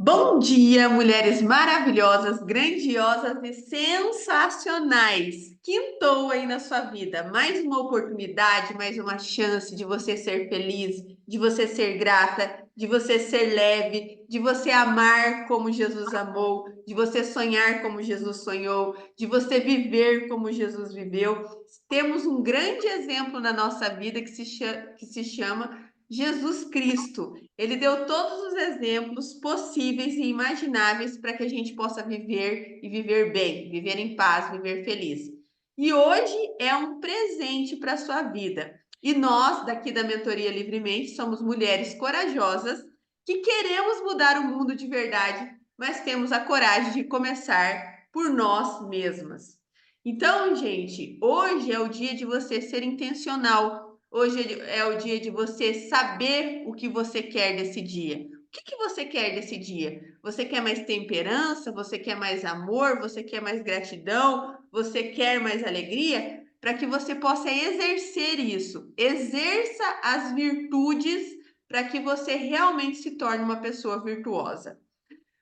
Bom dia, mulheres maravilhosas, grandiosas e sensacionais. Quintou aí na sua vida. Mais uma oportunidade, mais uma chance de você ser feliz, de você ser grata, de você ser leve, de você amar como Jesus amou, de você sonhar como Jesus sonhou, de você viver como Jesus viveu. Temos um grande exemplo na nossa vida que se chama Jesus Cristo. Ele deu todos os exemplos possíveis e imagináveis para que a gente possa viver e viver bem, viver em paz, viver feliz. E hoje é um presente para a sua vida. E nós, daqui da Mentoria Livremente, somos mulheres corajosas que queremos mudar o mundo de verdade, mas temos a coragem de começar por nós mesmas. Então, gente, hoje é o dia de você ser intencional. Hoje é o dia de você saber o que você quer desse dia. O que você quer desse dia? Você quer mais temperança? Você quer mais amor? Você quer mais gratidão? Você quer mais alegria? Para que você possa exercer isso. Exerça as virtudes para que você realmente se torne uma pessoa virtuosa.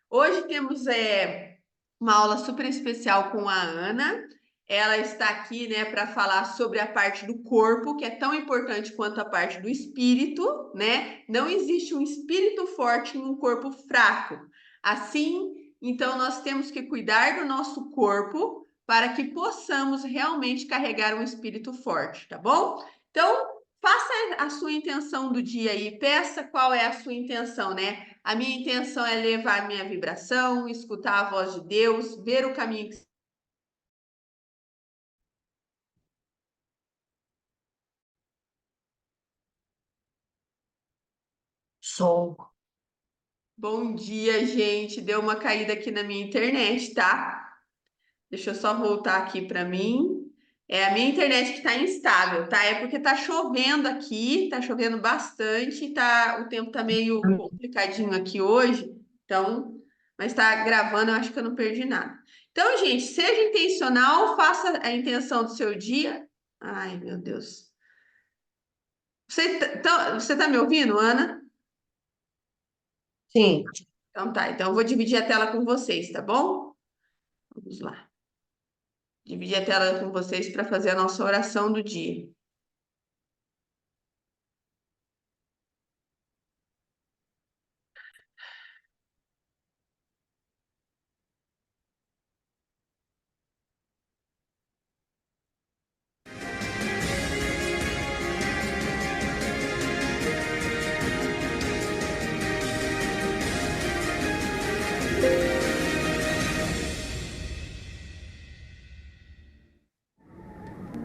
Hoje temos uma aula super especial com a Ana. Ela está aqui, né, para falar sobre a parte do corpo, que é tão importante quanto a parte do espírito, né? Não existe um espírito forte em um corpo fraco. Assim, então nós temos que cuidar do nosso corpo para que possamos realmente carregar um espírito forte, tá bom? Então, faça a sua intenção do dia aí, peça qual é a sua intenção, né? A minha intenção é levar a minha vibração, escutar a voz de Deus, ver o caminho que... Som. Bom dia, gente. Deu uma caída aqui na minha internet, tá? Deixa eu só voltar aqui para mim. É a minha internet que está instável, tá? É porque tá chovendo aqui, tá chovendo bastante, tá, o tempo tá meio complicadinho aqui hoje. Então, mas tá gravando, eu acho que eu não perdi nada. Então, gente, seja intencional, faça a intenção do seu dia. Ai, meu Deus. Você tá me ouvindo, Ana? Sim. Então tá, então eu vou dividir a tela com vocês, tá bom? Vamos lá. Dividir a tela com vocês para fazer a nossa oração do dia.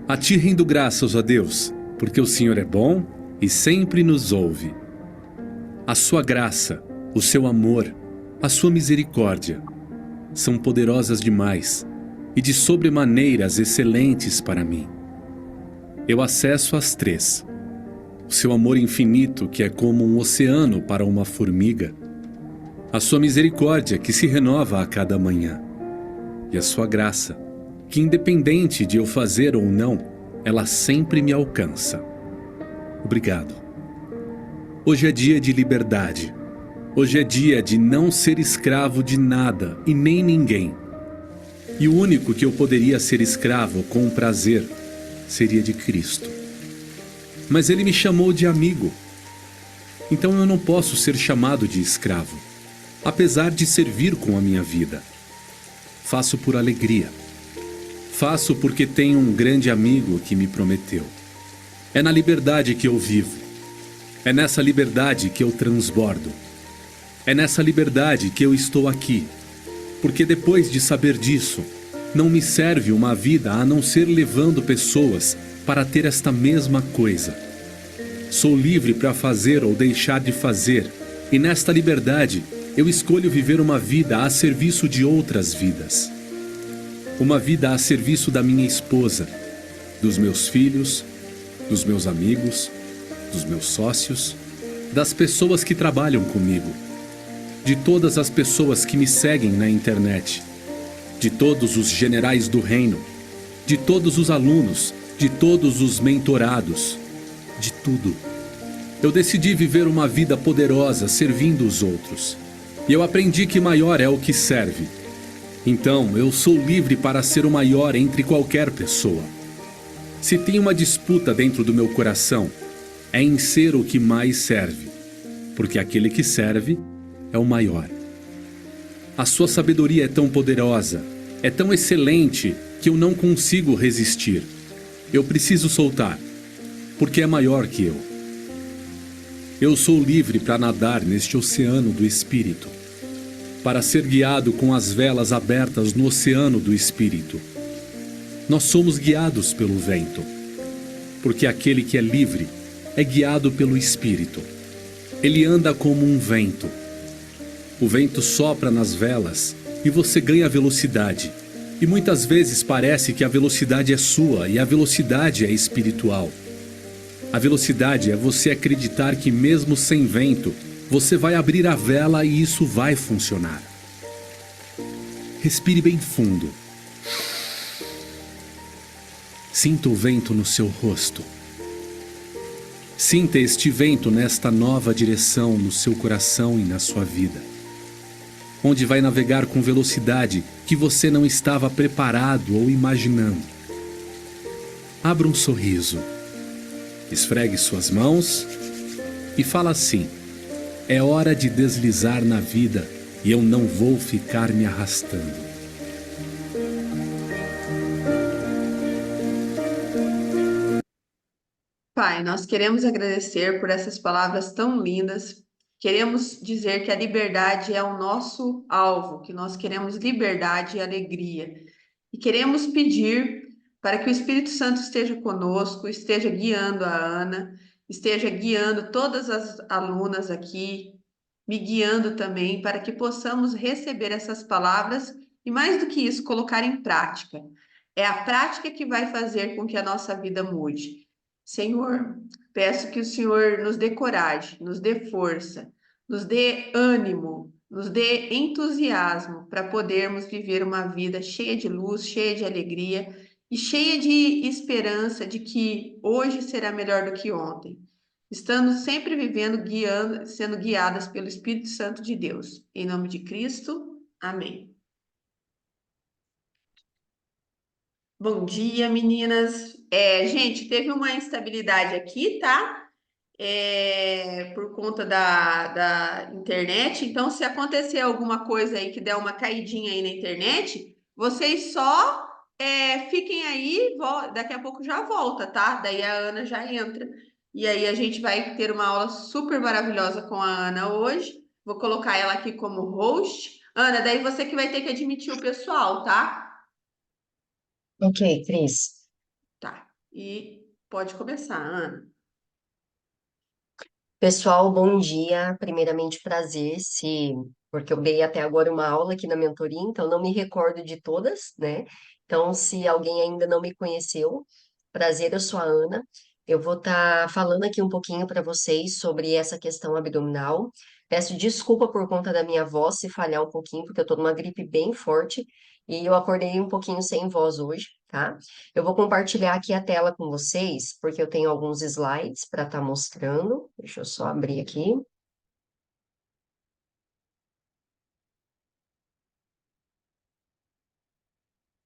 A ti rendo graças, ó Deus, porque o Senhor é bom e sempre nos ouve. A sua graça, o seu amor, a sua misericórdia são poderosas demais e de sobremaneiras excelentes para mim. Eu acesso às três. O seu amor infinito, que é como um oceano para uma formiga. A sua misericórdia, que se renova a cada manhã. E a sua graça, que independente de eu fazer ou não, ela sempre me alcança. Obrigado. Hoje é dia de liberdade. Hoje é dia de não ser escravo de nada e nem ninguém. E o único que eu poderia ser escravo com prazer seria de Cristo. Mas ele me chamou de amigo. Então eu não posso ser chamado de escravo, apesar de servir com a minha vida. Faço por alegria. Faço porque tenho um grande amigo que me prometeu. É na liberdade que eu vivo. É nessa liberdade que eu transbordo. É nessa liberdade que eu estou aqui. Porque depois de saber disso, não me serve uma vida a não ser levando pessoas para ter esta mesma coisa. Sou livre para fazer ou deixar de fazer, e nesta liberdade eu escolho viver uma vida a serviço de outras vidas. Uma vida a serviço da minha esposa, dos meus filhos, dos meus amigos, dos meus sócios, das pessoas que trabalham comigo, de todas as pessoas que me seguem na internet, de todos os generais do reino, de todos os alunos, de todos os mentorados, de tudo. Eu decidi viver uma vida poderosa servindo os outros. E eu aprendi que maior é o que serve. Então, eu sou livre para ser o maior entre qualquer pessoa. Se tem uma disputa dentro do meu coração, é em ser o que mais serve, porque aquele que serve é o maior. A sua sabedoria é tão poderosa, é tão excelente, que eu não consigo resistir. Eu preciso soltar, porque é maior que eu. Eu sou livre para nadar neste oceano do Espírito, para ser guiado com as velas abertas no oceano do Espírito. Nós somos guiados pelo vento, porque aquele que é livre é guiado pelo Espírito. Ele anda como um vento. O vento sopra nas velas e você ganha velocidade. E muitas vezes parece que a velocidade é sua e a velocidade é espiritual. A velocidade é você acreditar que mesmo sem vento, você vai abrir a vela e isso vai funcionar. Respire bem fundo. Sinta o vento no seu rosto. Sinta este vento nesta nova direção no seu coração e na sua vida, onde vai navegar com velocidade que você não estava preparado ou imaginando. Abra um sorriso, esfregue suas mãos e fala assim: é hora de deslizar na vida e eu não vou ficar me arrastando. Pai, nós queremos agradecer por essas palavras tão lindas. Queremos dizer que a liberdade é o nosso alvo, que nós queremos liberdade e alegria. E queremos pedir para que o Espírito Santo esteja conosco, esteja guiando a Ana, esteja guiando todas as alunas aqui, me guiando também, para que possamos receber essas palavras e, mais do que isso, colocar em prática. É a prática que vai fazer com que a nossa vida mude. Senhor, peço que o Senhor nos dê coragem, nos dê força, nos dê ânimo, nos dê entusiasmo para podermos viver uma vida cheia de luz, cheia de alegria e cheia de esperança de que hoje será melhor do que ontem. Estando sempre vivendo, guiando, sendo guiadas pelo Espírito Santo de Deus. Em nome de Cristo, amém. Bom dia, meninas. Gente, teve uma instabilidade aqui, tá? Por conta da internet. Então, se acontecer alguma coisa aí que der uma caidinha aí na internet, vocês só fiquem aí, daqui a pouco já volta, tá? Daí a Ana já entra. E aí a gente vai ter uma aula super maravilhosa com a Ana hoje. Vou colocar ela aqui como host. Ana, daí você que vai ter que admitir o pessoal, tá? Ok, Cris. Tá. E pode começar, Ana. Pessoal, bom dia. Primeiramente, prazer, porque eu dei até agora uma aula aqui na mentoria, então não me recordo de todas, né? Então, se alguém ainda não me conheceu, prazer, eu sou a Ana. Eu vou estar falando aqui um pouquinho para vocês sobre essa questão abdominal. Peço desculpa por conta da minha voz se falhar um pouquinho, porque eu estou numa gripe bem forte e eu acordei um pouquinho sem voz hoje, tá? Eu vou compartilhar aqui a tela com vocês, porque eu tenho alguns slides para estar mostrando. Deixa eu só abrir aqui.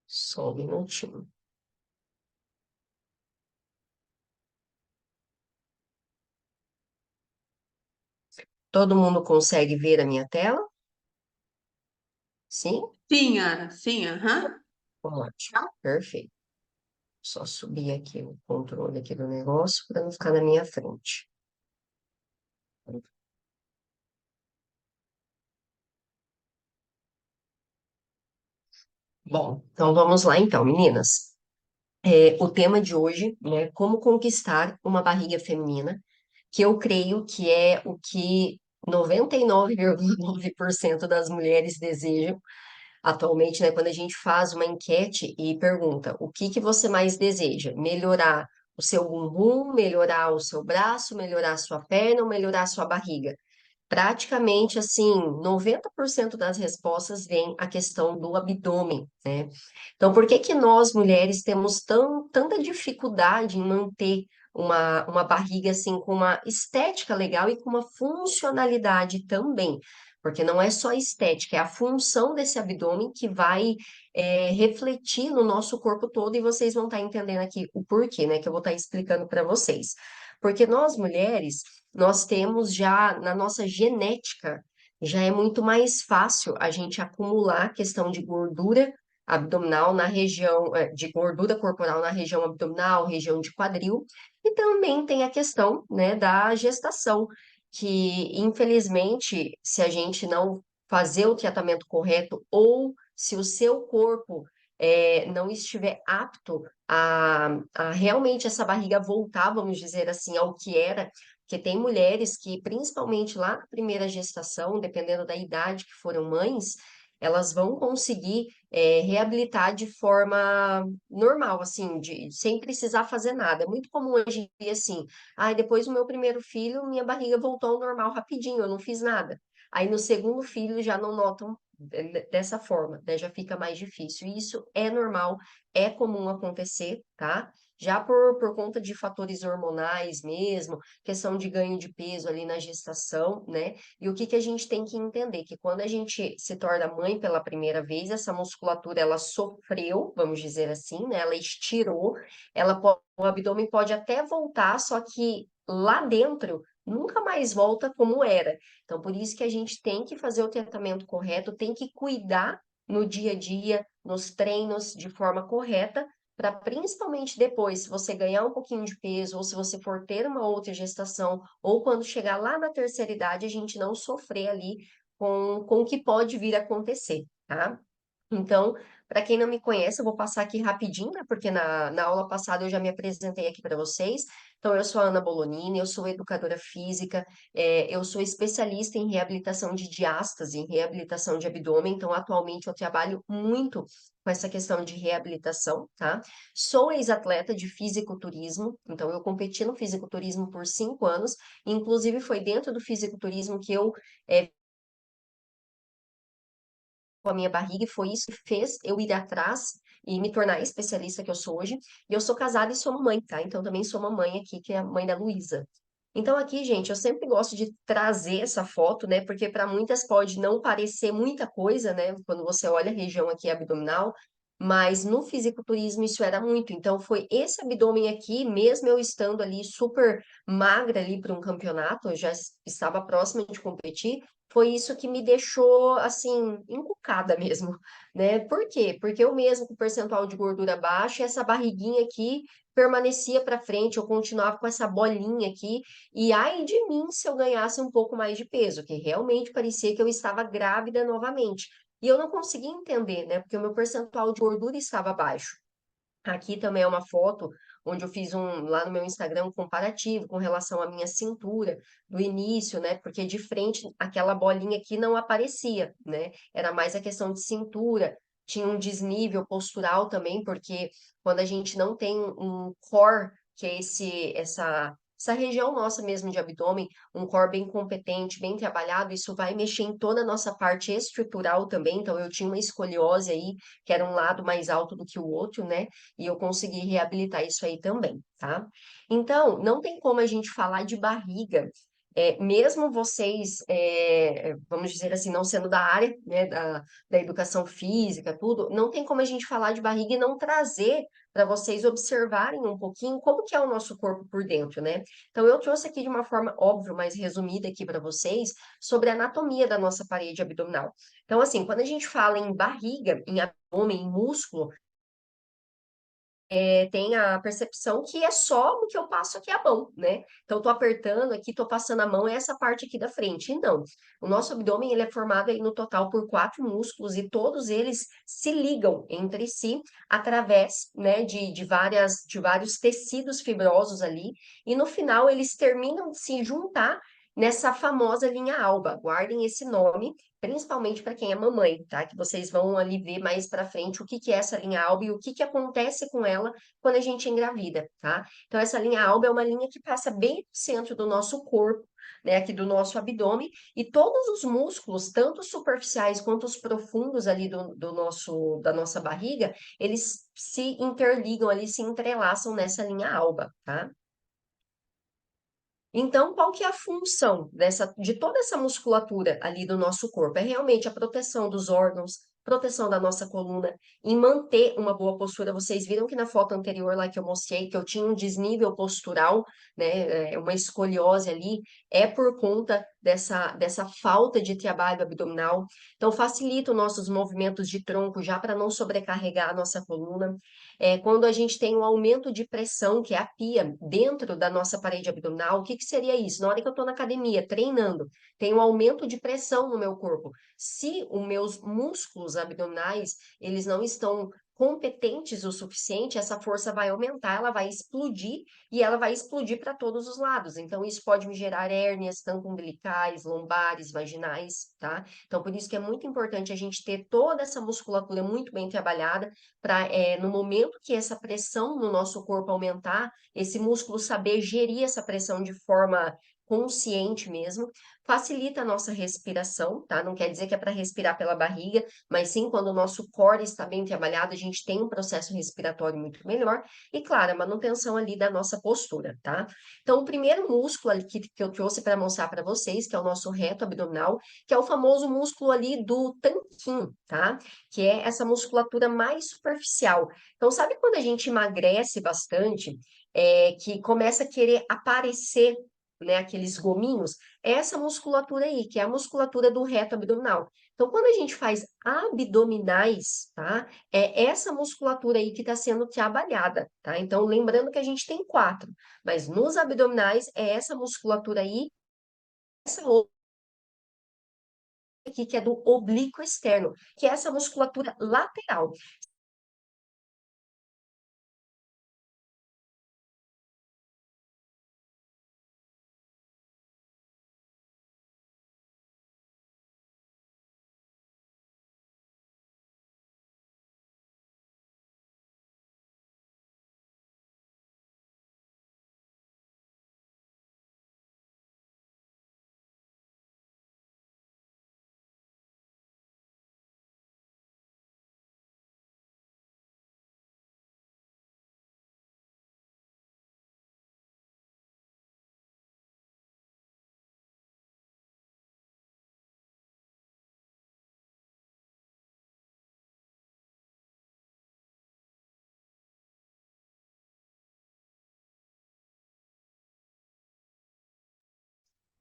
Só um minutinho. Todo mundo consegue ver a minha tela? Sim? Sim, Ana. Sim, aham. Ótimo, perfeito. Só subir aqui o controle aqui do negócio para não ficar na minha frente. Bom, então vamos lá então, meninas. O tema de hoje, né, como conquistar uma barriga feminina, que eu creio que é o que 99,9% das mulheres desejam atualmente, né? Quando a gente faz uma enquete e pergunta o que que você mais deseja? Melhorar o seu bumbum, melhorar o seu braço, melhorar a sua perna ou melhorar a sua barriga? Praticamente assim, 90% das respostas vem a questão do abdômen, né? Então, por que que nós mulheres temos tanta dificuldade em manter uma barriga assim com uma estética legal e com uma funcionalidade também. Porque não é só estética, é a função desse abdômen que vai refletir no nosso corpo todo e vocês vão estar entendendo aqui o porquê, né? Que eu vou estar explicando para vocês. Porque nós mulheres, nós temos já na nossa genética, já é muito mais fácil a gente acumular questão de gordura abdominal na região, de gordura corporal na região abdominal, região de quadril, e também tem a questão, né, da gestação, que infelizmente, se a gente não fazer o tratamento correto ou se o seu corpo não estiver apto a realmente essa barriga voltar, vamos dizer assim, ao que era, porque tem mulheres que, principalmente lá na primeira gestação, dependendo da idade que foram mães, elas vão conseguir reabilitar de forma normal, assim, sem precisar fazer nada. É muito comum hoje em dia, assim, depois do meu primeiro filho, minha barriga voltou ao normal rapidinho, eu não fiz nada. Aí no segundo filho já não notam dessa forma, né? Já fica mais difícil. E isso é normal, é comum acontecer, tá? Já por conta de fatores hormonais mesmo, questão de ganho de peso ali na gestação, né? E o que que a gente tem que entender? Que quando a gente se torna mãe pela primeira vez, essa musculatura, ela sofreu, vamos dizer assim, né? Ela estirou, o abdômen pode até voltar, só que lá dentro nunca mais volta como era. Então, por isso que a gente tem que fazer o tratamento correto, tem que cuidar no dia a dia, nos treinos, de forma correta, para principalmente depois, se você ganhar um pouquinho de peso, ou se você for ter uma outra gestação, ou quando chegar lá na terceira idade, a gente não sofrer ali com o que pode vir a acontecer, tá? Então, para quem não me conhece, eu vou passar aqui rapidinho, né? Porque na aula passada eu já me apresentei aqui para vocês. Então, eu sou a Ana Bolonini, eu sou educadora física, eu sou especialista em reabilitação de diástase, em reabilitação de abdômen. Então, atualmente eu trabalho muito com essa questão de reabilitação, tá? Sou ex-atleta de fisiculturismo, então eu competi no fisiculturismo por 5 anos, inclusive foi dentro do fisiculturismo que eu com a minha barriga, e foi isso que fez eu ir atrás e me tornar a especialista que eu sou hoje. E eu sou casada e sou mamãe, tá? Então também sou mamãe aqui, que é a mãe da Luísa. Então aqui, gente, eu sempre gosto de trazer essa foto, né? Porque para muitas pode não parecer muita coisa, né? Quando você olha a região aqui abdominal, mas no fisiculturismo isso era muito. Então foi esse abdômen aqui, mesmo eu estando ali super magra ali para um campeonato, eu já estava próxima de competir, foi isso que me deixou, assim, encucada mesmo, né? Por quê? Porque eu mesmo com percentual de gordura baixo, essa barriguinha aqui permanecia para frente, eu continuava com essa bolinha aqui, e ai de mim se eu ganhasse um pouco mais de peso, que realmente parecia que eu estava grávida novamente. E eu não conseguia entender, né? Porque o meu percentual de gordura estava baixo. Aqui também é uma foto onde eu fiz lá no meu Instagram um comparativo com relação à minha cintura do início, né? Porque de frente aquela bolinha aqui não aparecia, né? Era mais a questão de cintura, tinha um desnível postural também, porque quando a gente não tem um core, que é essa região nossa mesmo de abdômen, um core bem competente, bem trabalhado, isso vai mexer em toda a nossa parte estrutural também. Então eu tinha uma escoliose aí, que era um lado mais alto do que o outro, né? E eu consegui reabilitar isso aí também, tá? Então, não tem como a gente falar de barriga, mesmo vocês, vamos dizer assim, não sendo da área, né, da educação física, tudo, não tem como a gente falar de barriga e não trazer para vocês observarem um pouquinho como que é o nosso corpo por dentro, né? Então, eu trouxe aqui de uma forma óbvia, mais resumida aqui para vocês, sobre a anatomia da nossa parede abdominal. Então, assim, quando a gente fala em barriga, em abdômen, em músculo, tem a percepção que é só o que eu passo aqui a mão, né? Então, eu tô apertando aqui, tô passando a mão, é essa parte aqui da frente. E não, o nosso abdômen, ele é formado aí no total por 4 músculos e todos eles se ligam entre si através, né, de vários tecidos fibrosos ali. E no final, eles terminam de se juntar nessa famosa linha alba. Guardem esse nome, principalmente para quem é mamãe, tá? Que vocês vão ali ver mais para frente o que que é essa linha alba e o que que acontece com ela quando a gente engravida, tá? Então, essa linha alba é uma linha que passa bem no centro do nosso corpo, né? Aqui do nosso abdômen, e todos os músculos, tanto os superficiais quanto os profundos ali da nossa barriga, eles se interligam ali, se entrelaçam nessa linha alba, tá? Então, qual que é a função de toda essa musculatura ali do nosso corpo? É realmente a proteção dos órgãos, proteção da nossa coluna, e manter uma boa postura. Vocês viram que na foto anterior lá que eu mostrei que eu tinha um desnível postural, né, uma escoliose ali, é por conta dessa falta de trabalho abdominal. Então, facilita os nossos movimentos de tronco já para não sobrecarregar a nossa coluna. Quando a gente tem um aumento de pressão, que é a pia, dentro da nossa parede abdominal, o que que seria isso? Na hora que eu estou na academia, treinando, tem um aumento de pressão no meu corpo. Se os meus músculos abdominais, eles não estão competentes o suficiente, essa força vai aumentar, ela vai explodir e ela vai explodir para todos os lados. Então, isso pode me gerar hérnias, tanto umbilicais, lombares, vaginais, tá? Então, por isso que é muito importante a gente ter toda essa musculatura muito bem trabalhada para, no momento que essa pressão no nosso corpo aumentar, esse músculo saber gerir essa pressão de forma consciente mesmo, facilita a nossa respiração, tá? Não quer dizer que é para respirar pela barriga, mas sim quando o nosso core está bem trabalhado, a gente tem um processo respiratório muito melhor e, claro, a manutenção ali da nossa postura, tá? Então, o primeiro músculo ali que eu trouxe para mostrar para vocês, que é o nosso reto abdominal, que é o famoso músculo ali do tanquinho, tá? Que é essa musculatura mais superficial. Então, sabe quando a gente emagrece bastante, que começa a querer aparecer, né, aqueles gominhos? É essa musculatura aí, que é a musculatura do reto abdominal. Então, quando a gente faz abdominais, tá? É essa musculatura aí que está sendo trabalhada, tá? Então, lembrando que a gente tem quatro, mas nos abdominais é essa musculatura aí, essa outra aqui, que é do oblíquo externo, que é essa musculatura lateral.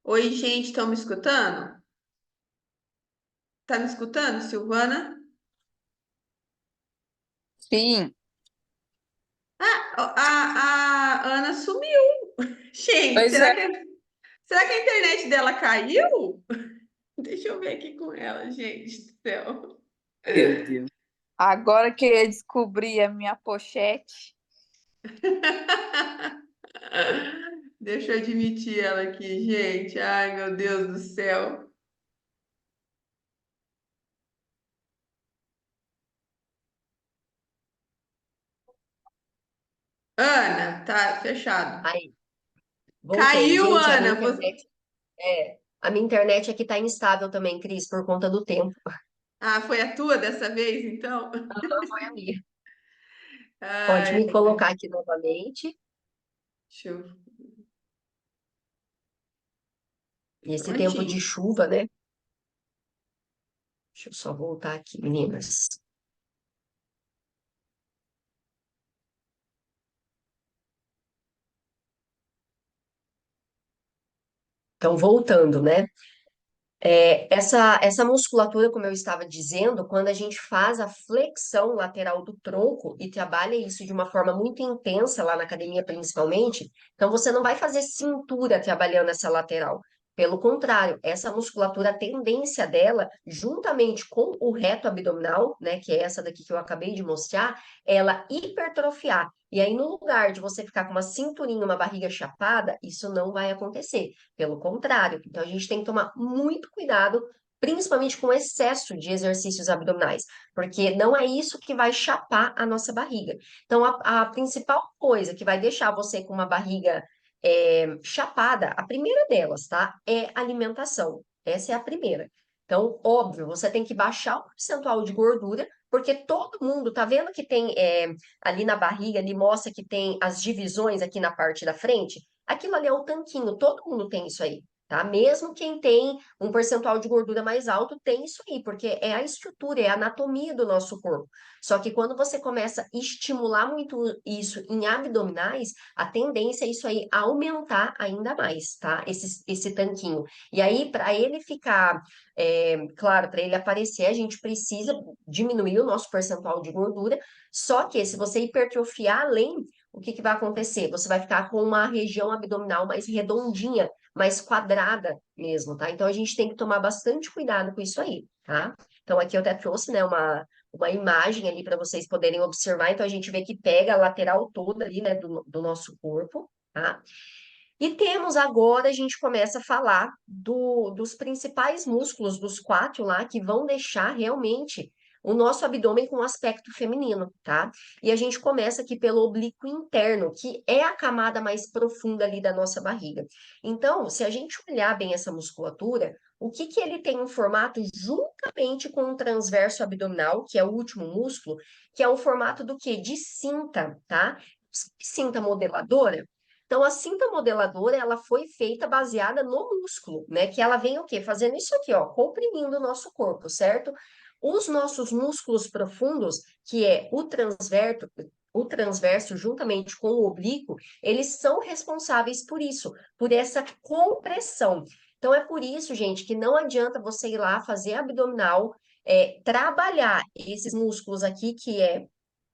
Oi, gente, estão me escutando? Tá me escutando, Silvana? Sim, A Ana sumiu. Gente, pois é, será que a internet dela caiu? Deixa eu ver aqui com ela, gente do céu. meu Deus. Agora que eu descobri a minha pochete, Deixa eu admitir ela aqui, gente. Ai, meu Deus do céu. Ana, tá fechado. Aí, voltei. Caiu, Gente, Ana. a minha internet aqui tá instável também, Cris, por conta do tempo. Ah, foi a tua dessa vez, então? Não foi a minha. Pode Ai, me colocar aqui novamente. deixa eu... E esse tempo de Prontinho. chuva, né? Deixa eu só voltar aqui, meninas. Então, voltando, né? Essa musculatura, como eu estava dizendo, quando a gente faz a flexão lateral do tronco e trabalha isso de uma forma muito intensa, lá na academia principalmente, então você não vai fazer cintura trabalhando essa lateral. Pelo contrário, essa musculatura, a tendência dela, juntamente com o reto abdominal, né, que é essa daqui que eu acabei de mostrar, ela hipertrofiar. E aí, no lugar de você ficar com uma cinturinha, uma barriga chapada, isso não vai acontecer. Pelo contrário, então a gente tem que tomar muito cuidado, principalmente com o excesso de exercícios abdominais, porque não é isso que vai chapar a nossa barriga. Então, a principal coisa que vai deixar você com uma barriga chapada, a primeira delas, tá? É alimentação. Essa é a primeira. Então, óbvio, você tem que baixar o percentual de gordura, porque todo mundo tá vendo que tem ali na barriga, ali mostra que tem as divisões aqui na parte da frente. Aquilo ali é o tanquinho, todo mundo tem isso aí, tá? Mesmo quem tem um percentual de gordura mais alto tem isso aí, porque é a estrutura, é a anatomia do nosso corpo. Só que quando você começa a estimular muito isso em abdominais, a tendência é isso aí aumentar ainda mais, tá? Esse tanquinho. E aí, para ele ficar, claro, para ele aparecer, a gente precisa diminuir o nosso percentual de gordura. Só que se você hipertrofiar além, o que que vai acontecer? Você vai ficar com uma região abdominal mais redondinha, mais quadrada mesmo, tá? Então a gente tem que tomar bastante cuidado com isso aí, tá? Então aqui eu até trouxe, né, uma imagem ali para vocês poderem observar. Então a gente vê que pega a lateral toda ali, né, do nosso corpo, tá? E temos agora, a gente começa a falar dos principais músculos dos quatro lá que vão deixar realmente o nosso abdômen com um aspecto feminino, tá? E a gente começa aqui pelo oblíquo interno, que é a camada mais profunda ali da nossa barriga. Então, se a gente olhar bem essa musculatura, o que que ele tem um formato juntamente com o transverso abdominal, que é o último músculo, que é o formato do quê? De cinta, tá? Cinta modeladora. Então, a cinta modeladora, ela foi feita baseada no músculo, né? Que ela vem o quê? Fazendo isso aqui, ó, comprimindo o nosso corpo, certo? Os nossos músculos profundos, que é o transverso juntamente com o oblíquo, eles são responsáveis por isso, por essa compressão. Então, é por isso, gente, que não adianta você ir lá fazer abdominal, trabalhar esses músculos aqui, que é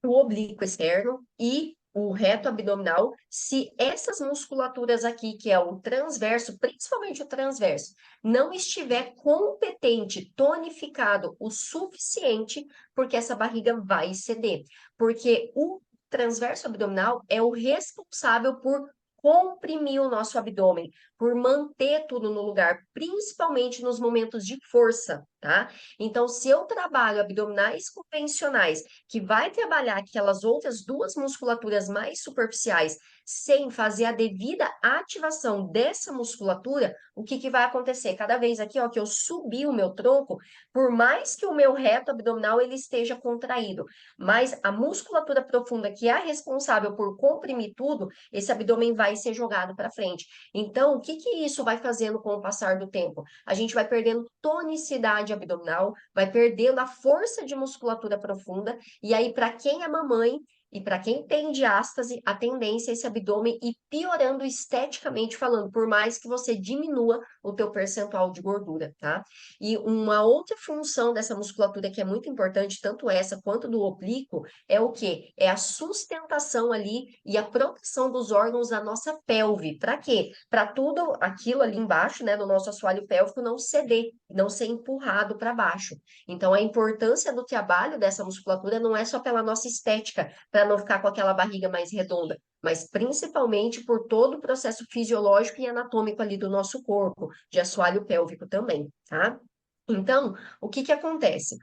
o oblíquo externo e o reto abdominal, se essas musculaturas aqui, que é o transverso, principalmente o transverso, não estiver competente, tonificado o suficiente, porque essa barriga vai ceder. Porque o transverso abdominal é o responsável por comprimir o nosso abdômen, por manter tudo no lugar, principalmente nos momentos de força, tá? Então, se eu trabalho abdominais convencionais que vai trabalhar aquelas outras duas musculaturas mais superficiais sem fazer a devida ativação dessa musculatura, o que que vai acontecer? Cada vez aqui, ó, que eu subir o meu tronco, por mais que o meu reto abdominal ele esteja contraído, mas a musculatura profunda que é a responsável por comprimir tudo, esse abdômen vai ser jogado para frente. Então, o que que isso vai fazendo com o passar do tempo? A gente vai perdendo tonicidade abdominal, vai perdendo a força de musculatura profunda, e aí, para quem é mamãe e para quem tem diástase, a tendência é esse abdômen ir piorando esteticamente falando, por mais que você diminua o teu percentual de gordura, tá? E uma outra função dessa musculatura que é muito importante, tanto essa quanto do oblíquo, é o quê? É a sustentação ali e a proteção dos órgãos da nossa pelve. Para quê? Para tudo aquilo ali embaixo, né, do nosso assoalho pélvico não ceder, não ser empurrado para baixo. Então, a importância do trabalho dessa musculatura não é só pela nossa estética, para não ficar com aquela barriga mais redonda, mas principalmente por todo o processo fisiológico e anatômico ali do nosso corpo, de assoalho pélvico também, tá? Então, o que que acontece?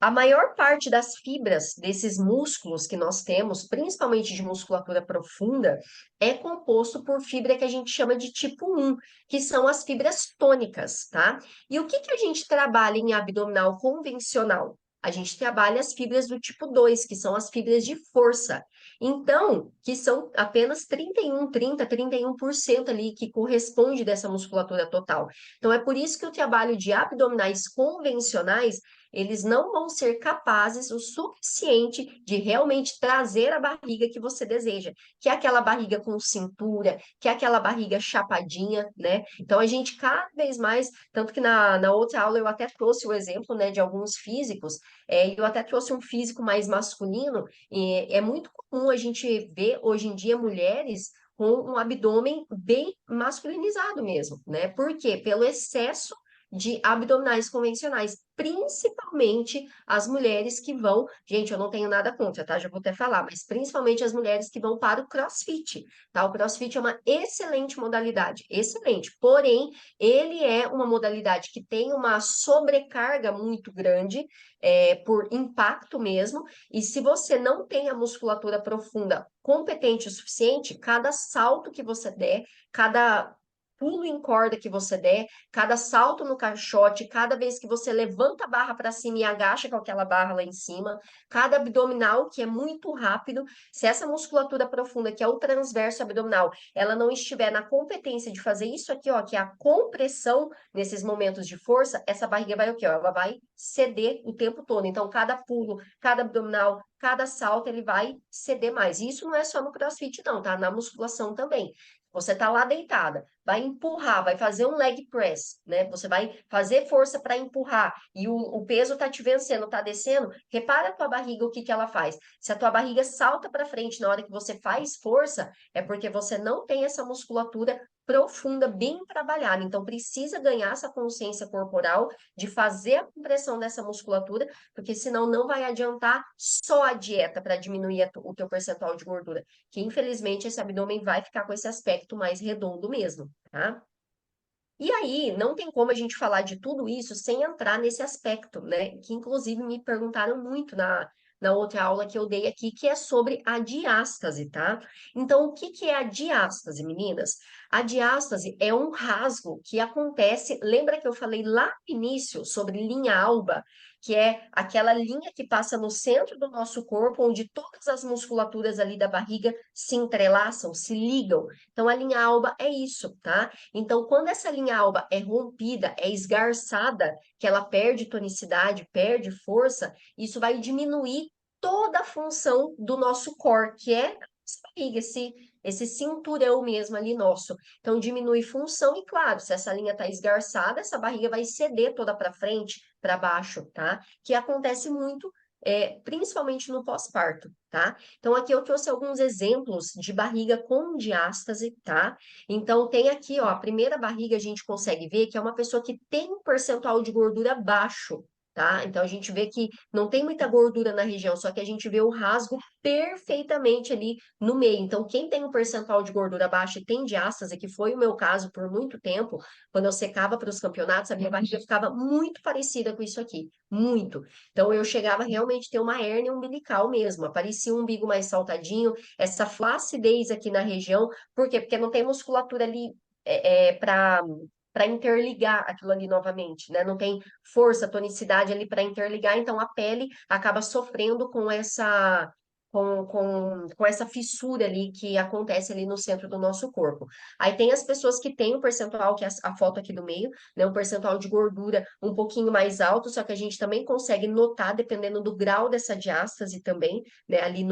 A maior parte das fibras desses músculos que nós temos, principalmente de musculatura profunda, é composto por fibra que a gente chama de tipo 1, que são as fibras tônicas, tá? E o que que a gente trabalha em abdominal convencional? A gente trabalha as fibras do tipo 2, que são as fibras de força. Então, que são apenas 31% ali que corresponde dessa musculatura total. Então, é por isso que o trabalho de abdominais convencionais eles não vão ser capazes o suficiente de realmente trazer a barriga que você deseja, que é aquela barriga com cintura, que é aquela barriga chapadinha, né? Então a gente cada vez mais, tanto que na outra aula eu até trouxe o exemplo, né, de alguns físicos, eu até trouxe um físico mais masculino, e é muito comum a gente ver hoje em dia mulheres com um abdômen bem masculinizado mesmo, né? Por quê? Pelo excesso de abdominais convencionais, principalmente as mulheres que vão, gente, eu não tenho nada contra, tá? Já vou até falar, mas principalmente as mulheres que vão para o CrossFit, tá? O CrossFit é uma excelente modalidade, excelente, porém, ele é uma modalidade que tem uma sobrecarga muito grande, por impacto mesmo, e se você não tem a musculatura profunda competente o suficiente, cada salto que você der, cada pulo em corda que você der, cada salto no caixote, cada vez que você levanta a barra para cima e agacha com aquela barra lá em cima, cada abdominal que é muito rápido, se essa musculatura profunda, que é o transverso abdominal, ela não estiver na competência de fazer isso aqui, ó, que é a compressão nesses momentos de força, essa barriga vai o quê? Ó, ela vai ceder o tempo todo. Então, cada pulo, cada abdominal, cada salto, ele vai ceder mais. E isso não é só no CrossFit, não, tá? Na musculação também. Você tá lá deitada, vai empurrar, vai fazer um leg press, né? Você vai fazer força para empurrar e o peso tá te vencendo, tá descendo. Repara a tua barriga, o que que ela faz. Se a tua barriga salta para frente na hora que você faz força, é porque você não tem essa musculatura profunda, bem trabalhada. Então, precisa ganhar essa consciência corporal de fazer a compressão dessa musculatura, porque senão não vai adiantar só a dieta para diminuir o teu percentual de gordura, que infelizmente esse abdômen vai ficar com esse aspecto mais redondo mesmo, tá? E aí, não tem como a gente falar de tudo isso sem entrar nesse aspecto, né? Que inclusive me perguntaram muito na outra aula que eu dei aqui, que é sobre a diástase, tá? Então, o que que é a diástase, meninas? A diástase é um rasgo que acontece. Lembra que eu falei lá no início sobre linha alba, que é aquela linha que passa no centro do nosso corpo, onde todas as musculaturas ali da barriga se entrelaçam, se ligam. Então, a linha alba é isso, tá? Então, quando essa linha alba é rompida, é esgarçada, que ela perde tonicidade, perde força, isso vai diminuir toda a função do nosso core, que é essa barriga, esse cinturão mesmo ali nosso. Então, diminui função e, claro, se essa linha está esgarçada, essa barriga vai ceder toda para frente, para baixo, tá? Que acontece muito, principalmente no pós-parto, tá? Então, aqui eu trouxe alguns exemplos de barriga com diástase, tá? Então, tem aqui, ó, a primeira barriga a gente consegue ver que é uma pessoa que tem um percentual de gordura baixo, tá? Então, a gente vê que não tem muita gordura na região, só que a gente vê o rasgo perfeitamente ali no meio. Então, quem tem um percentual de gordura baixo e tem diástase, que foi o meu caso por muito tempo, quando eu secava para os campeonatos, a minha barriga ficava muito parecida com isso aqui, muito. Então, eu chegava realmente a ter uma hérnia umbilical mesmo, aparecia um umbigo mais saltadinho, essa flacidez aqui na região. Por quê? Porque não tem musculatura ali para interligar aquilo ali novamente, né? Não tem força, tonicidade ali para interligar, então a pele acaba sofrendo com com essa fissura ali que acontece ali no centro do nosso corpo. Aí tem as pessoas que têm um percentual, que é a foto aqui do meio, né? Um percentual de gordura um pouquinho mais alto, só que a gente também consegue notar, dependendo do grau dessa diástase também, né? Ali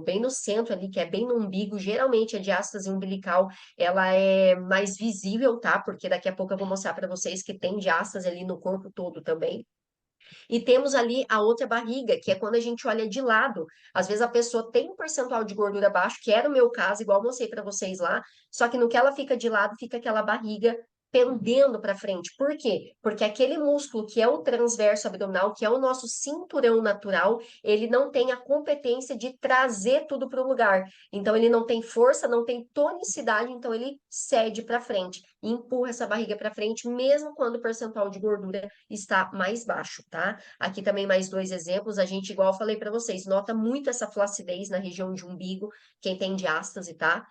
bem no centro ali, que é bem no umbigo, geralmente a diástase umbilical, ela é mais visível, tá? Porque daqui a pouco eu vou mostrar para vocês que tem diástase ali no corpo todo também. E temos ali a outra barriga, que é quando a gente olha de lado. Às vezes a pessoa tem um percentual de gordura baixo, que era o meu caso, igual eu mostrei para vocês lá, só que no que ela fica de lado, fica aquela barriga pendendo para frente. Por quê? Porque aquele músculo que é o transverso abdominal, que é o nosso cinturão natural, ele não tem a competência de trazer tudo para o lugar. Então ele não tem força, não tem tonicidade, então ele cede para frente e empurra essa barriga para frente, mesmo quando o percentual de gordura está mais baixo, tá? Aqui também mais dois exemplos. A gente, igual eu falei para vocês, nota muito essa flacidez na região de umbigo, quem tem diástase, tá?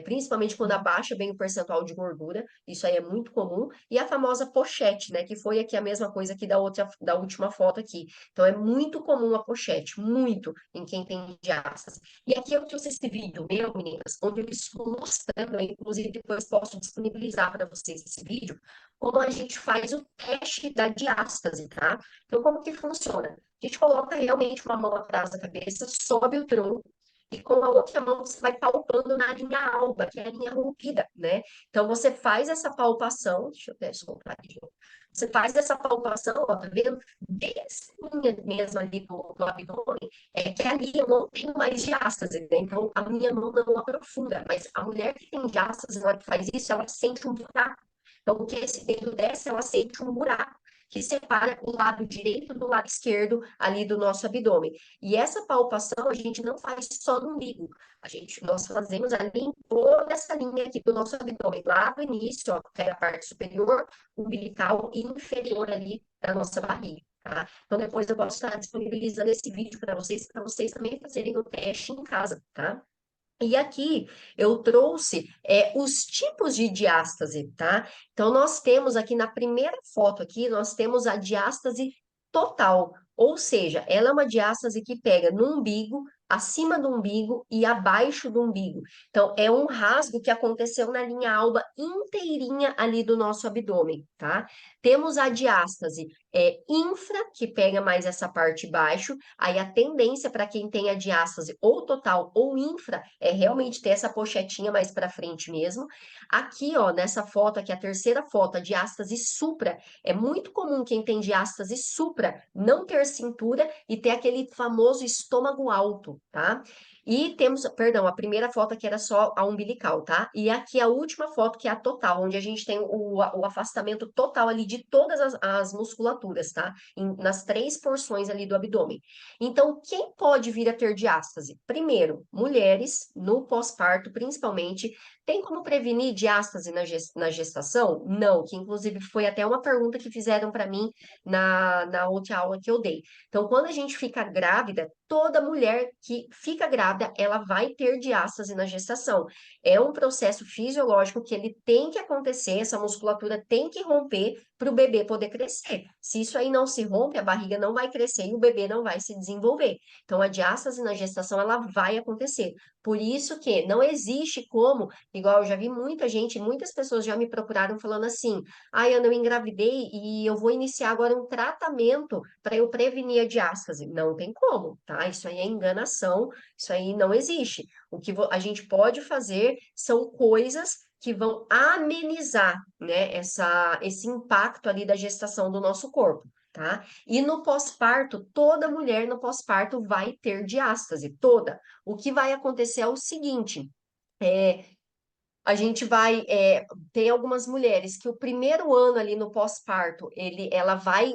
Principalmente quando abaixa bem o percentual de gordura, isso aí é muito comum. E a famosa pochete, né? Que foi aqui a mesma coisa aqui da última foto aqui. Então é muito comum a pochete, muito, em quem tem diástase. E aqui eu trouxe esse vídeo meu, meninas, onde eu estou mostrando, eu, inclusive depois posso disponibilizar para vocês esse vídeo, como a gente faz o teste da diástase, tá? Então, como que funciona? A gente coloca realmente uma mão atrás da cabeça, sobe o tronco, e com a outra mão você vai palpando na linha alba, que é a linha rompida, né? Então, você faz essa palpação, deixa eu ver, soltar aqui de novo. Você faz essa palpação, ó, tá vendo? Dessa linha mesmo ali do abdômen, que ali eu não tenho mais diástase, né? Então, a minha mão não aprofunda, mas a mulher que tem diástase, na hora que faz isso, ela sente um buraco. Então, o que esse dedo desce, ela sente um buraco que separa o lado direito do lado esquerdo ali do nosso abdômen. E essa palpação a gente não faz só no umbigo. Nós fazemos ali em toda essa linha aqui do nosso abdômen, lá do início, ó, que é a parte superior, umbilical e inferior ali da nossa barriga. Tá? Então, depois eu posso estar disponibilizando esse vídeo para vocês também fazerem o teste em casa, tá? E aqui eu trouxe os tipos de diástase, tá? Então, nós temos aqui na primeira foto aqui, nós temos a diástase total, ou seja, ela é uma diástase que pega no umbigo, acima do umbigo e abaixo do umbigo. Então, é um rasgo que aconteceu na linha alba inteirinha ali do nosso abdômen, tá? Temos a diástase infra, que pega mais essa parte baixo, aí a tendência para quem tem a diástase ou total ou infra é realmente ter essa pochetinha mais para frente mesmo. Aqui, ó, nessa foto aqui, a terceira foto, a diástase supra, é muito comum quem tem diástase supra não ter cintura e ter aquele famoso estômago alto, tá? E temos, perdão, a primeira foto aqui era só a umbilical, tá? E aqui a última foto, que é a total, onde a gente tem o afastamento total ali de todas as musculaturas, tá? Nas 3 porções ali do abdômen. Então, quem pode vir a ter diástase? Primeiro, mulheres, no pós-parto, principalmente. Tem como prevenir diástase na gestação? Não, que inclusive foi até uma pergunta que fizeram para mim na outra aula que eu dei. Então, quando a gente fica grávida, toda mulher que fica grávida, ela vai ter diástase na gestação. É um processo fisiológico que ele tem que acontecer, essa musculatura tem que romper para o bebê poder crescer. Se isso aí não se rompe, a barriga não vai crescer e o bebê não vai se desenvolver. Então, a diástase na gestação, ela vai acontecer. Por isso que não existe como, igual eu já vi muita gente, muitas pessoas já me procuraram falando assim, ai, Ana, eu engravidei e eu vou iniciar agora um tratamento para eu prevenir a diástase. Não tem como, tá? Isso aí é enganação, isso aí não existe. O que a gente pode fazer são coisas que vão amenizar, né, esse impacto ali da gestação do nosso corpo, tá? E no pós-parto, toda mulher no pós-parto vai ter diástase, toda. O que vai acontecer é o seguinte, é, a gente vai tem algumas mulheres que o primeiro ano ali no pós-parto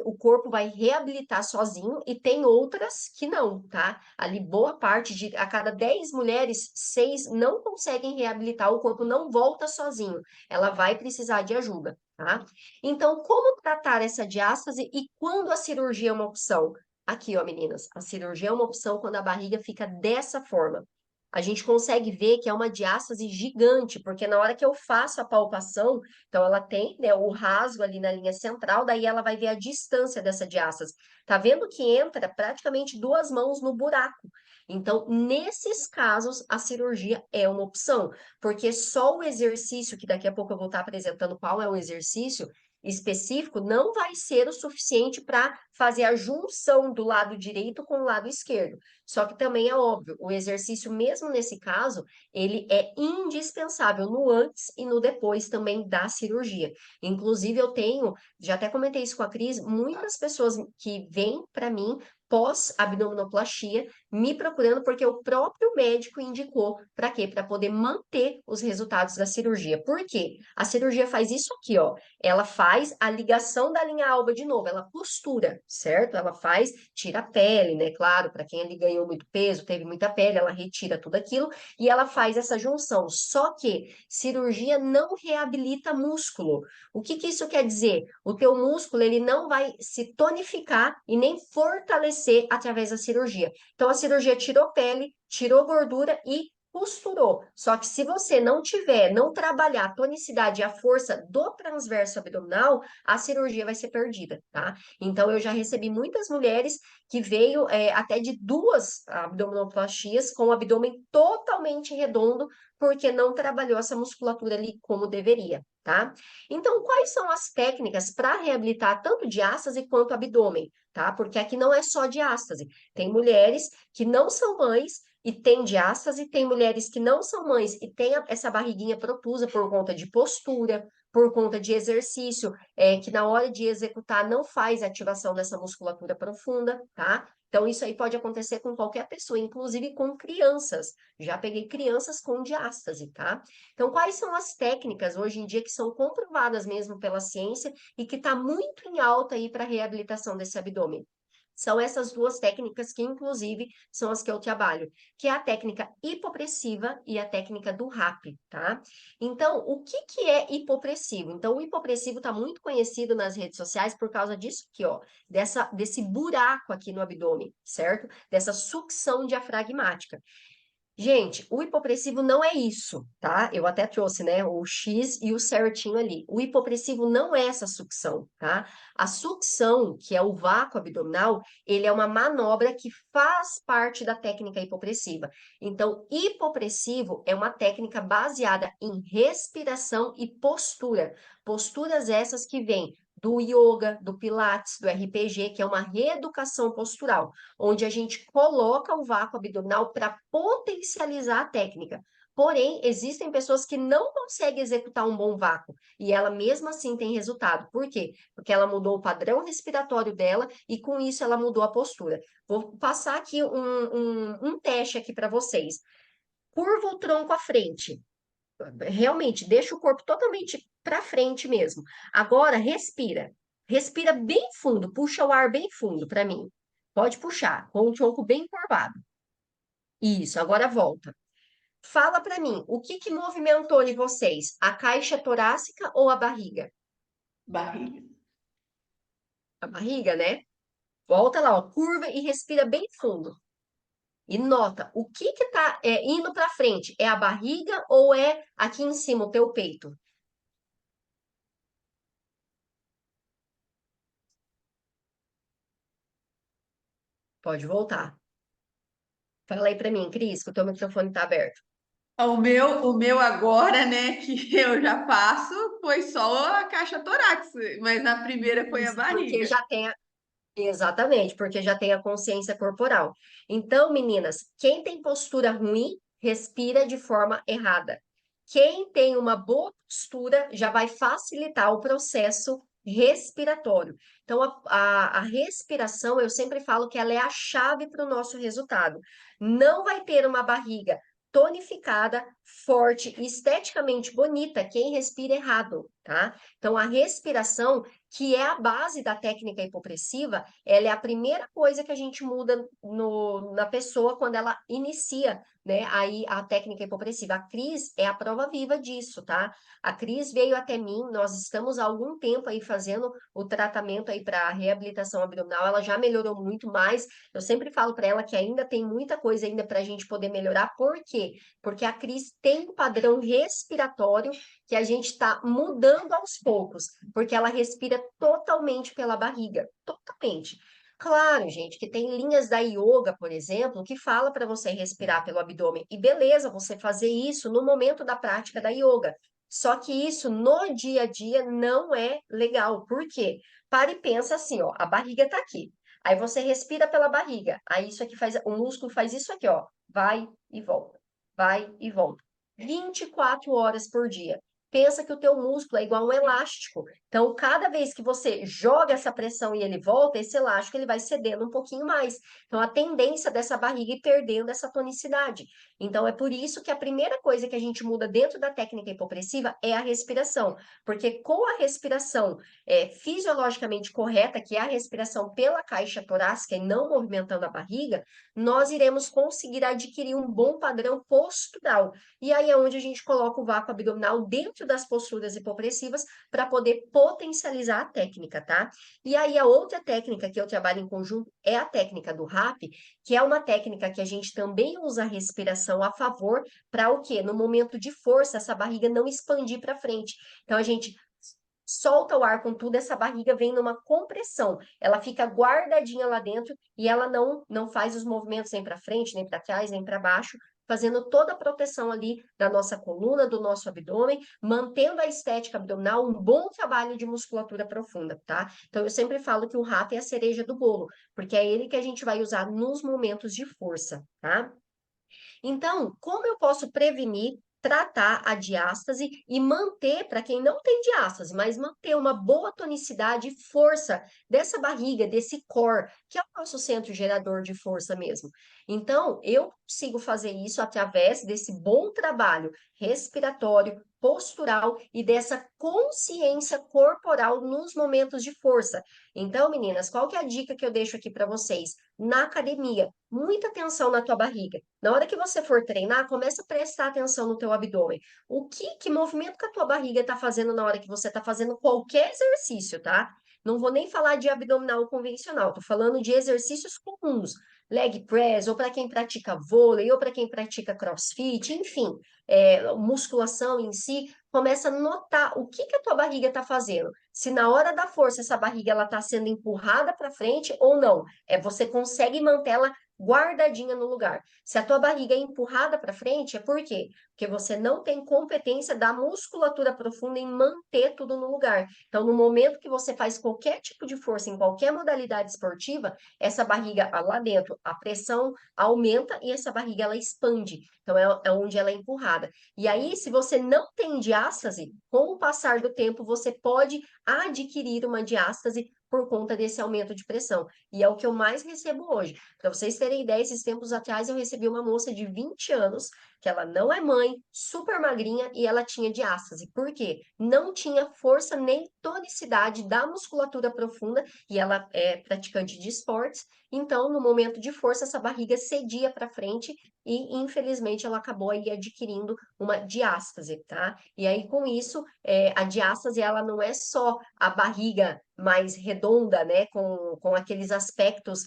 o corpo vai reabilitar sozinho e tem outras que não, tá? Ali boa parte a cada 10 mulheres, 6 não conseguem reabilitar, o corpo não volta sozinho, ela vai precisar de ajuda, tá? Então, como tratar essa diástase e quando a cirurgia é uma opção? Aqui, ó, meninas, a cirurgia é uma opção quando a barriga fica dessa forma. A gente consegue ver que é uma diástase gigante, porque na hora que eu faço a palpação, então ela tem, né, o rasgo ali na linha central, daí ela vai ver a distância dessa diástase. Tá vendo que entra praticamente 2 mãos no buraco. Então, nesses casos, a cirurgia é uma opção, porque só o exercício, que daqui a pouco eu vou estar apresentando qual é o exercício específico, não vai ser o suficiente para fazer a junção do lado direito com o lado esquerdo. Só que também é óbvio, o exercício, mesmo nesse caso, ele é indispensável no antes e no depois também da cirurgia. Inclusive, eu tenho, já até comentei isso com a Cris, muitas pessoas que vêm para mim pós-abdominoplastia, me procurando porque o próprio médico indicou para quê? Para poder manter os resultados da cirurgia. Por quê? A cirurgia faz isso aqui, ó. Ela faz a ligação da linha alba de novo, ela costura, certo? Ela faz, tira a pele, né? Claro, para quem ali ganhou muito peso, teve muita pele, ela retira tudo aquilo e ela faz essa junção. Só que cirurgia não reabilita músculo. O que que isso quer dizer? O teu músculo, ele não vai se tonificar e nem fortalecer através da cirurgia. Então, a cirurgia tirou pele, tirou gordura e costurou. Só que se você não trabalhar a tonicidade e a força do transverso abdominal, a cirurgia vai ser perdida, tá? Então, eu já recebi muitas mulheres que veio até de 2 abdominoplastias com o abdômen totalmente redondo, porque não trabalhou essa musculatura ali como deveria, tá? Então, quais são as técnicas para reabilitar tanto diástase quanto abdômen, tá? Porque aqui não é só diástase. Tem mulheres que não são mães e têm diástase, tem mulheres que não são mães e têm essa barriguinha protusa por conta de postura, por conta de exercício, que na hora de executar não faz ativação dessa musculatura profunda, tá? Então, isso aí pode acontecer com qualquer pessoa, inclusive com crianças. Já peguei crianças com diástase, tá? Então, quais são as técnicas hoje em dia que são comprovadas mesmo pela ciência e que está muito em alta aí para a reabilitação desse abdômen? São essas 2 técnicas que, inclusive, são as que eu trabalho, que é a técnica hipopressiva e a técnica do RAP, tá? Então, o que que é hipopressivo? Então, o hipopressivo está muito conhecido nas redes sociais por causa disso aqui, ó, desse buraco aqui no abdômen, certo? Dessa sucção diafragmática. Gente, o hipopressivo não é isso, tá? Eu até trouxe, né, o X e o certinho ali. O hipopressivo não é essa sucção, tá? A sucção, que é o vácuo abdominal, ele é uma manobra que faz parte da técnica hipopressiva. Então, hipopressivo é uma técnica baseada em respiração e postura. Posturas essas que vêm do yoga, do pilates, do RPG, que é uma reeducação postural onde a gente coloca o vácuo abdominal para potencializar a técnica. Porém, existem pessoas que não conseguem executar um bom vácuo e ela mesmo assim tem resultado. Por quê? Porque ela mudou o padrão respiratório dela e com isso ela mudou a postura. Vou passar aqui um teste aqui para vocês. Curva o tronco à frente. Realmente, deixa o corpo totalmente para frente mesmo. Agora, respira. Respira bem fundo, puxa o ar bem fundo para mim. Pode puxar, com o tronco bem encorvado. Isso, agora volta. Fala para mim, o que que movimentou em vocês? A caixa torácica ou a barriga? Barriga. A barriga, né? Volta lá, ó, curva e respira bem fundo. E nota, o que que tá indo para frente? É a barriga ou é aqui em cima o teu peito? Pode voltar. Fala aí para mim, Cris, que o teu microfone tá aberto. O meu agora, né, que eu já passo, foi só a caixa torácica, mas na primeira foi a Isso, porque barriga. já tem exatamente, porque já tem a consciência corporal. Então, meninas, quem tem postura ruim, respira de forma errada. Quem tem uma boa postura já vai facilitar o processo respiratório. Então, a respiração, eu sempre falo que ela é a chave para o nosso resultado. Não vai ter uma barriga tonificada, forte e esteticamente bonita quem respira errado, tá? Então, a respiração, que é a base da técnica hipopressiva, ela é a primeira coisa que a gente muda na pessoa quando ela inicia, né, aí a técnica hipopressiva. A Cris é a prova viva disso, tá? A Cris veio até mim, nós estamos há algum tempo aí fazendo o tratamento aí para reabilitação abdominal, ela já melhorou muito mais. Eu sempre falo para ela que ainda tem muita coisa ainda para a gente poder melhorar. Por quê? Porque a Cris tem um padrão respiratório que a gente está mudando aos poucos, porque ela respira totalmente pela barriga, totalmente. Claro, gente, que tem linhas da yoga, por exemplo, que fala para você respirar pelo abdômen. E beleza, você fazer isso no momento da prática da yoga. Só que isso no dia a dia não é legal. Por quê? Para e pensa assim, ó, a barriga tá aqui. Aí você respira pela barriga. Aí isso aqui faz, o músculo faz isso aqui, ó, vai e volta, vai e volta. 24 horas por dia. Pensa que o teu músculo é igual um elástico. Então, cada vez que você joga essa pressão e ele volta, esse elástico ele vai cedendo um pouquinho mais. Então, a tendência dessa barriga é ir perdendo essa tonicidade. Então, é por isso que a primeira coisa que a gente muda dentro da técnica hipopressiva é a respiração. Porque com a respiração fisiologicamente correta, que é a respiração pela caixa torácica e não movimentando a barriga, nós iremos conseguir adquirir um bom padrão postural. E aí é onde a gente coloca o vácuo abdominal dentro das posturas hipopressivas para poder potencializar a técnica, tá? E aí a outra técnica que eu trabalho em conjunto é a técnica do RAP, que é uma técnica que a gente também usa a respiração a favor para o quê? No momento de força, essa barriga não expandir para frente. Então a gente solta o ar com tudo, essa barriga vem numa compressão, ela fica guardadinha lá dentro e ela não faz os movimentos nem para frente, nem para trás, nem para baixo, fazendo toda a proteção ali da nossa coluna, do nosso abdômen, mantendo a estética abdominal, um bom trabalho de musculatura profunda, tá? Então eu sempre falo que o RAP é a cereja do bolo, porque é ele que a gente vai usar nos momentos de força, tá? Então, como eu posso prevenir, tratar a diástase e manter, para quem não tem diástase, mas manter uma boa tonicidade e força dessa barriga, desse core, que é o nosso centro gerador de força mesmo. Então, eu consigo fazer isso através desse bom trabalho respiratório, postural e dessa consciência corporal nos momentos de força. Então, meninas, qual que é a dica que eu deixo aqui para vocês? Na academia, muita atenção na tua barriga. Na hora que você for treinar, começa a prestar atenção no teu abdômen. Que movimento que a tua barriga está fazendo na hora que você está fazendo qualquer exercício, tá? Não vou nem falar de abdominal convencional, tô falando de exercícios comuns. leg press, ou para quem pratica vôlei, ou para quem pratica crossfit, enfim, musculação em si, começa a notar o que a tua barriga está fazendo. Se na hora da força essa barriga ela está sendo empurrada para frente ou não. Você consegue mantê-la guardadinha no lugar. Se a tua barriga é empurrada para frente, é por quê? Porque você não tem competência da musculatura profunda em manter tudo no lugar. Então, no momento que você faz qualquer tipo de força em qualquer modalidade esportiva, essa barriga lá dentro, a pressão aumenta e essa barriga ela expande. Então, é onde ela é empurrada. E aí, se você não tem diástase, com o passar do tempo, você pode adquirir uma diástase por conta desse aumento de pressão. E é o que eu mais recebo hoje. Para vocês terem ideia, esses tempos atrás eu recebi uma moça de 20 anos, que ela não é mãe, super magrinha, e ela tinha diástase. Por quê? Não tinha força nem tonicidade da musculatura profunda, e ela é praticante de esportes, então no momento de força essa barriga cedia para frente e infelizmente ela acabou aí adquirindo uma diástase, tá? E aí com isso, a diástase ela não é só a barriga mais redonda, né, com aqueles aspectos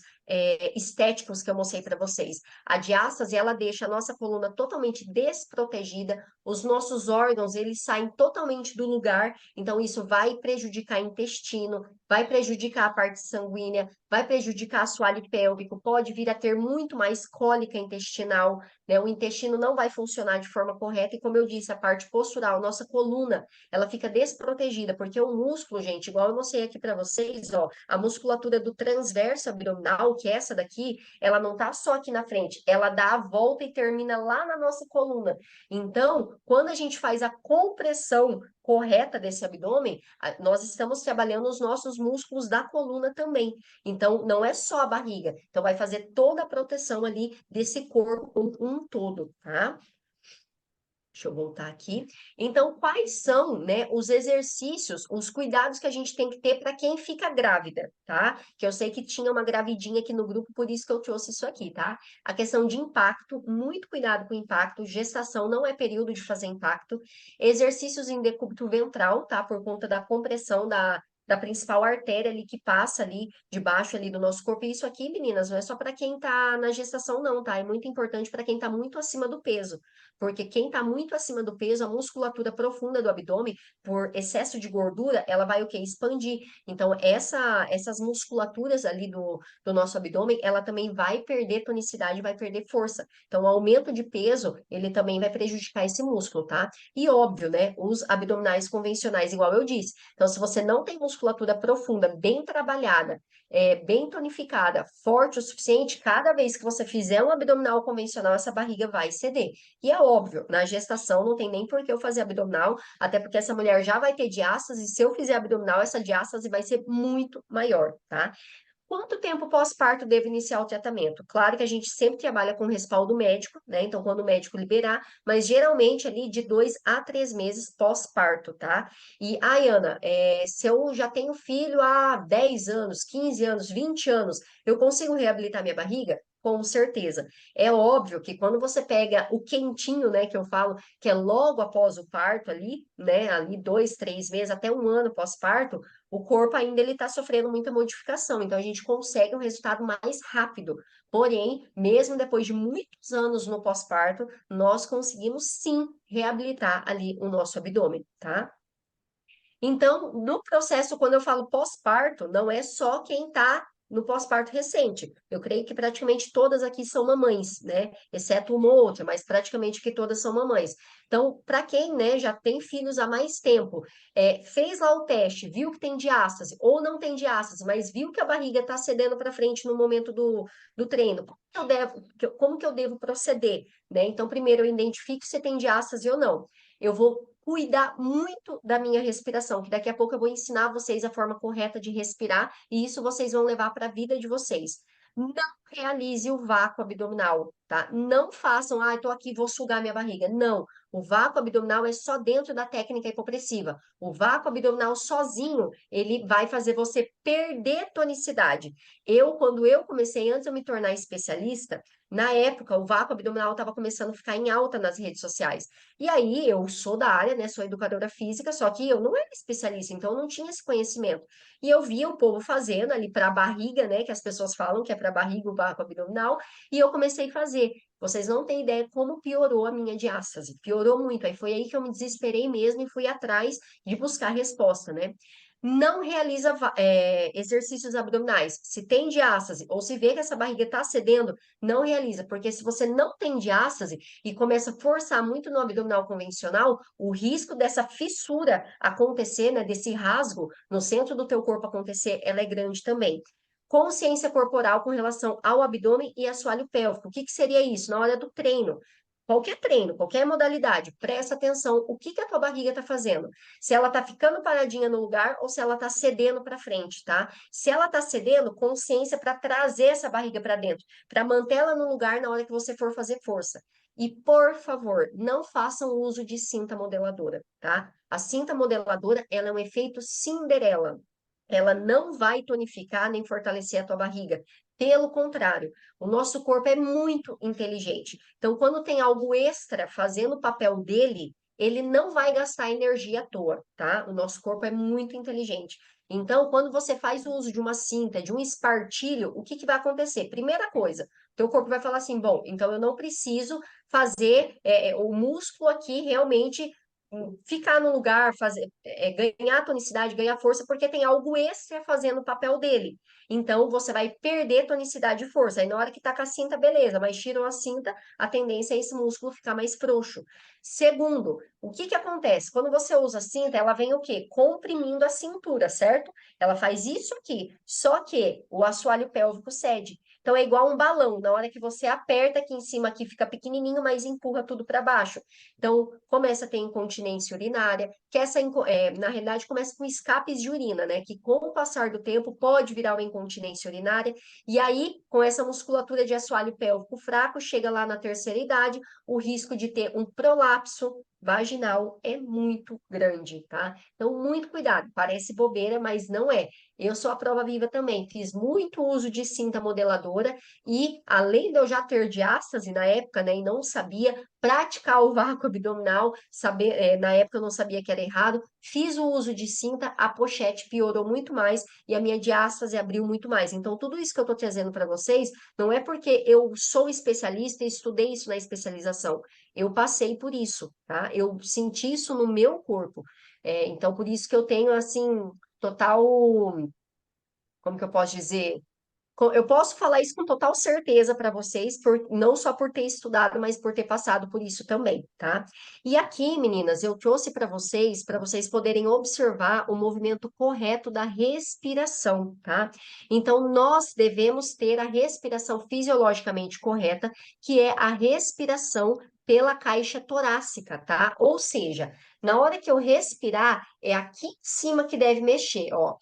estéticos que eu mostrei para vocês. A diástase, ela deixa a nossa coluna totalmente desprotegida, os nossos órgãos, eles saem totalmente do lugar, então isso vai prejudicar o intestino, vai prejudicar a parte sanguínea, vai prejudicar o assoalho pélvico, pode vir a ter muito mais cólica intestinal, né? O intestino não vai funcionar de forma correta e, como eu disse, a parte postural, nossa coluna, ela fica desprotegida, porque o músculo, gente, igual eu mostrei aqui para vocês, ó, a musculatura do transverso abdominal, que é essa daqui, ela não tá só aqui na frente, ela dá a volta e termina lá na nossa coluna. Então, quando a gente faz a compressão correta desse abdômen, nós estamos trabalhando os nossos músculos da coluna também. Então, não é só a barriga. Então, vai fazer toda a proteção ali desse corpo como um todo, tá? Deixa eu voltar aqui. Então, quais são, né, os exercícios, os cuidados que a gente tem que ter para quem fica grávida, tá? Que eu sei que tinha uma gravidinha aqui no grupo, por isso que eu trouxe isso aqui, tá? A questão de impacto, muito cuidado com impacto. Gestação não é período de fazer impacto. Exercícios em decúbito ventral, tá? Por conta da compressão da principal artéria ali que passa ali debaixo ali do nosso corpo. E isso aqui, meninas, não é só para quem tá na gestação, não, tá? É muito importante para quem tá muito acima do peso. Porque quem está muito acima do peso, a musculatura profunda do abdômen, por excesso de gordura, ela vai o quê? Expandir. Então, essas musculaturas ali do nosso abdômen, ela também vai perder tonicidade, vai perder força. Então, o aumento de peso, ele também vai prejudicar esse músculo, tá? E óbvio, né? Os abdominais convencionais, igual eu disse. Então, se você não tem musculatura profunda, bem trabalhada, bem tonificada, forte o suficiente, cada vez que você fizer um abdominal convencional, essa barriga vai ceder. E é óbvio, na gestação não tem nem por que eu fazer abdominal, até porque essa mulher já vai ter diástase, e se eu fizer abdominal, essa diástase vai ser muito maior, tá? Quanto tempo pós-parto devo iniciar o tratamento? Claro que a gente sempre trabalha com respaldo médico, né? Então, quando o médico liberar, mas geralmente ali de 2 a 3 meses pós-parto, tá? E, Ana, se eu já tenho filho há 10 anos, 15 anos, 20 anos, eu consigo reabilitar minha barriga? Com certeza. É óbvio que quando você pega o quentinho, né, que eu falo, que é logo após o parto ali, né, ali 2, 3 meses, até um ano pós-parto, o corpo ainda ele está sofrendo muita modificação, então a gente consegue um resultado mais rápido. Porém, mesmo depois de muitos anos no pós-parto, nós conseguimos sim reabilitar ali o nosso abdômen, tá? Então, no processo, quando eu falo pós-parto, não é só quem está no pós-parto recente. Eu creio que praticamente todas aqui são mamães, né? Exceto uma ou outra, mas praticamente que todas são mamães. Então, para quem, né, já tem filhos há mais tempo, fez lá o teste, viu que tem diástase ou não tem diástase, mas viu que a barriga está cedendo para frente no momento do treino, como que eu devo proceder, né? Então, primeiro eu identifico se tem diástase ou não. Eu vou cuidar muito da minha respiração, que daqui a pouco eu vou ensinar vocês a forma correta de respirar, e isso vocês vão levar para a vida de vocês. Não realize o vácuo abdominal, tá? Não façam, ah, eu tô aqui, vou sugar minha barriga. Não. O vácuo abdominal é só dentro da técnica hipopressiva. O vácuo abdominal sozinho, ele vai fazer você perder tonicidade. Quando eu comecei, antes de eu me tornar especialista, na época, o vácuo abdominal estava começando a ficar em alta nas redes sociais. E aí, eu sou da área, né? Sou educadora física, só que eu não era especialista, então eu não tinha esse conhecimento. E eu via o povo fazendo ali para a barriga, né? Que as pessoas falam que é para a barriga o vácuo abdominal, e eu comecei a fazer. Vocês não têm ideia como piorou a minha diástase. Piorou muito. Aí foi aí que eu me desesperei mesmo e fui atrás de buscar resposta, né? Não realiza exercícios abdominais. Se tem diástase ou se vê que essa barriga está cedendo, não realiza, porque se você não tem diástase e começa a forçar muito no abdominal convencional, o risco dessa fissura acontecer, né, desse rasgo no centro do teu corpo acontecer, ela é grande também. Consciência corporal com relação ao abdômen e assoalho pélvico. O que que seria isso? Na hora do treino, qualquer modalidade, presta atenção o que que a tua barriga está fazendo. Se ela está ficando paradinha no lugar ou se ela está cedendo para frente, tá? Se ela está cedendo, consciência para trazer essa barriga para dentro, para mantê-la no lugar na hora que você for fazer força. E, por favor, não façam uso de cinta modeladora, tá? A cinta modeladora, ela é um efeito Cinderela. Ela não vai tonificar nem fortalecer a tua barriga. Pelo contrário, o nosso corpo é muito inteligente. Então, quando tem algo extra fazendo o papel dele, ele não vai gastar energia à toa, tá? O nosso corpo é muito inteligente. Então, quando você faz o uso de uma cinta, de um espartilho, o que que vai acontecer? Primeira coisa, teu corpo vai falar assim, bom, então eu não preciso fazer o músculo aqui realmente ficar no lugar, ganhar tonicidade, ganhar força, porque tem algo extra fazendo o papel dele. Então, você vai perder tonicidade e força. Aí, na hora que tá com a cinta, beleza, mas tiram a cinta, a tendência é esse músculo ficar mais frouxo. Segundo, o que que acontece? Quando você usa a cinta, ela vem o quê? Comprimindo a cintura, certo? Ela faz isso aqui, só que o assoalho pélvico cede. Então, é igual um balão. Na hora que você aperta aqui em cima, aqui fica pequenininho, mas empurra tudo para baixo. Então, começa a ter incontinência urinária, que na realidade começa com escapes de urina, né? Que com o passar do tempo pode virar uma incontinência urinária. E aí, com essa musculatura de assoalho pélvico fraco, chega lá na terceira idade, o risco de ter um prolapso vaginal é muito grande, tá? Então, muito cuidado. Parece bobeira, mas não é. Eu sou a prova viva também. Fiz muito uso de cinta modeladora e, além de eu já ter diástase na época, né, e não sabia, praticar o vácuo abdominal, na época eu não sabia que era errado, fiz o uso de cinta, a pochete piorou muito mais e a minha diástase abriu muito mais. Então, tudo isso que eu estou trazendo para vocês não é porque eu sou especialista e estudei isso na especialização. Eu passei por isso, tá? Eu senti isso no meu corpo. Então, por isso que eu tenho, assim, total, como que eu posso dizer? Eu posso falar isso com total certeza para vocês, não só por ter estudado, mas por ter passado por isso também, tá? E aqui, meninas, eu trouxe para vocês poderem observar o movimento correto da respiração, tá? Então, nós devemos ter a respiração fisiologicamente correta, que é a respiração pela caixa torácica, tá? Ou seja, na hora que eu respirar, é aqui em cima que deve mexer, ó,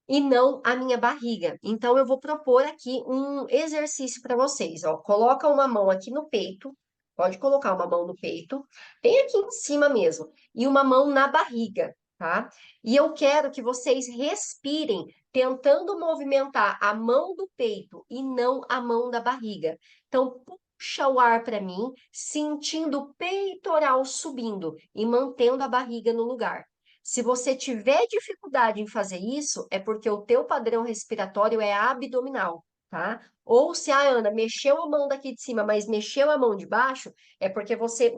e não a minha barriga. Então, eu vou propor aqui um exercício para vocês, ó. Coloca uma mão aqui no peito, pode colocar uma mão no peito, bem aqui em cima mesmo, e uma mão na barriga, tá? E eu quero que vocês respirem, tentando movimentar a mão do peito e não a mão da barriga. Então, puxa o ar para mim, sentindo o peitoral subindo e mantendo a barriga no lugar. Se você tiver dificuldade em fazer isso, é porque o teu padrão respiratório é abdominal, tá? Ou se a Ana mexeu a mão daqui de cima, mas mexeu a mão de baixo, é porque você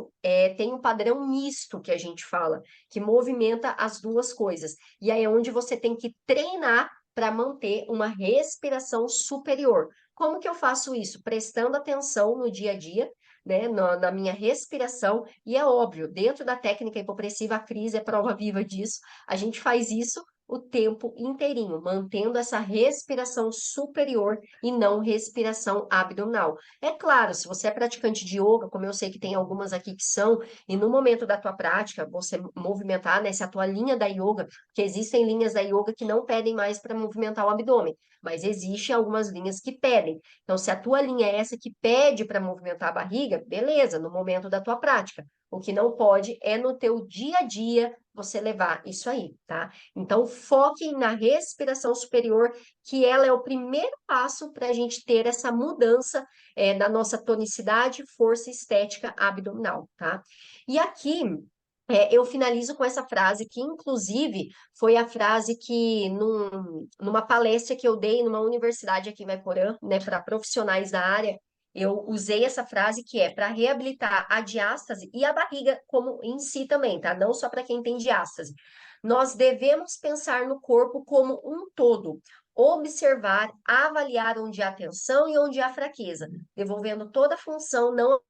tem um padrão misto, que a gente fala, que movimenta as duas coisas. E aí é onde você tem que treinar para manter uma respiração superior. Como que eu faço isso? Prestando atenção no dia a dia, né, na minha respiração, e é óbvio, dentro da técnica hipopressiva, a Cris é prova viva disso, a gente faz isso o tempo inteirinho, mantendo essa respiração superior e não respiração abdominal. É claro, se você é praticante de yoga, como eu sei que tem algumas aqui que são, e no momento da tua prática, você movimentar, né, se a tua linha da yoga, que existem linhas da yoga que não pedem mais para movimentar o abdômen, mas existem algumas linhas que pedem. Então, se a tua linha é essa que pede para movimentar a barriga, beleza, no momento da tua prática. O que não pode é no teu dia a dia você levar isso aí, tá? Então, foque na respiração superior, que ela é o primeiro passo para a gente ter essa mudança da nossa tonicidade, força e estética abdominal, tá? E aqui eu finalizo com essa frase, que inclusive foi a frase que numa palestra que eu dei numa universidade aqui em Maiporã, né, para profissionais da área, eu usei essa frase que é para reabilitar a diástase e a barriga como em si também, tá? Não só para quem tem diástase. Nós devemos pensar no corpo como um todo, observar, avaliar onde há tensão e onde há fraqueza, devolvendo toda a função, não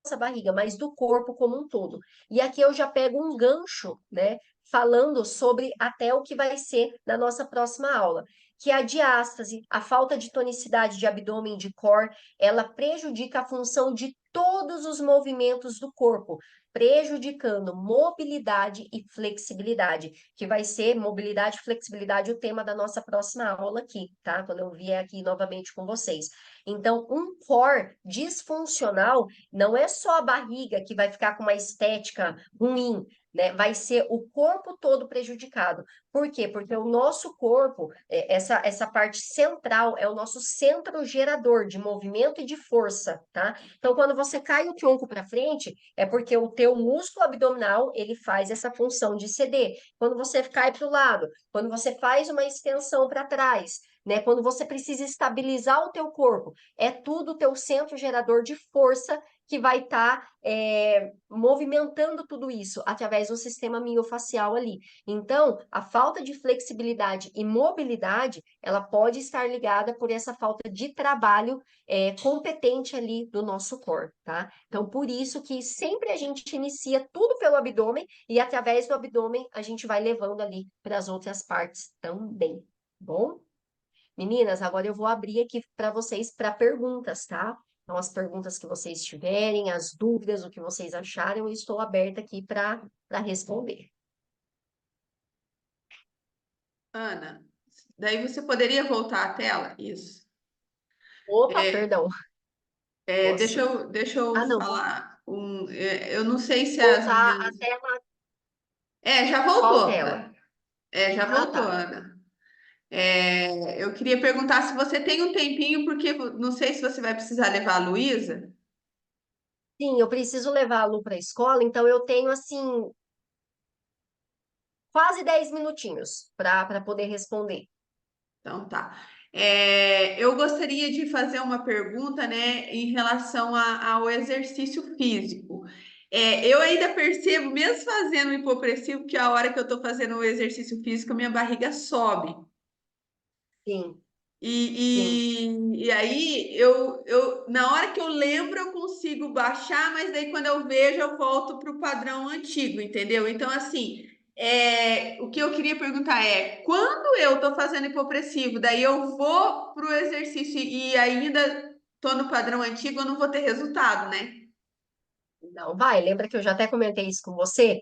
nossa barriga, mas do corpo como um todo. E aqui eu já pego um gancho, né, falando sobre até o que vai ser na nossa próxima aula, que é a diástase, a falta de tonicidade de abdômen, de core, ela prejudica a função de todos os movimentos do corpo, prejudicando mobilidade e flexibilidade, que vai ser mobilidade e flexibilidade o tema da nossa próxima aula aqui, tá? Quando eu vier aqui novamente com vocês. Então, um core disfuncional não é só a barriga que vai ficar com uma estética ruim, né? Vai ser o corpo todo prejudicado. Por quê? Porque o nosso corpo, essa parte central, é o nosso centro gerador de movimento e de força, tá? Então, quando você cai o tronco para frente, é porque o teu músculo abdominal, ele faz essa função de ceder. Quando você cai para o lado, quando você faz uma extensão para trás, né? Quando você precisa estabilizar o teu corpo, é tudo o teu centro gerador de força que vai estar movimentando tudo isso através do sistema miofacial ali. Então, a falta de flexibilidade e mobilidade, ela pode estar ligada por essa falta de trabalho competente ali do nosso core, tá? Então, por isso que sempre a gente inicia tudo pelo abdômen e através do abdômen a gente vai levando ali para as outras partes também, bom? Meninas, agora eu vou abrir aqui para vocês para perguntas, tá? Então, as perguntas que vocês tiverem, as dúvidas, o que vocês acharem, eu estou aberta aqui para responder. Ana, daí você poderia voltar à tela? Isso. Opa, É, perdão. deixa Posso? deixa eu Ah, não. falar eu não sei se as Voltar minhas. a tela. Já Qual voltou. tela? Já Ah, voltou, tá. Ana. Eu queria perguntar se você tem um tempinho, porque não sei se você vai precisar levar a Luísa. Sim, eu preciso levar a Lu para a escola, então eu tenho, assim, quase 10 minutinhos para poder responder. Então tá. Eu gostaria de fazer uma pergunta, né, em relação ao exercício físico. Eu ainda percebo, mesmo fazendo o hipopressivo, que a hora que eu estou fazendo o exercício físico, minha barriga sobe. Sim, sim. E aí, na hora que eu lembro, eu consigo baixar, mas daí quando eu vejo, eu volto para o padrão antigo, entendeu? Então, assim, o que eu queria perguntar é, quando eu estou fazendo hipopressivo, daí eu vou para o exercício e ainda estou no padrão antigo, eu não vou ter resultado, né? Não, vai, lembra que eu já até comentei isso com você?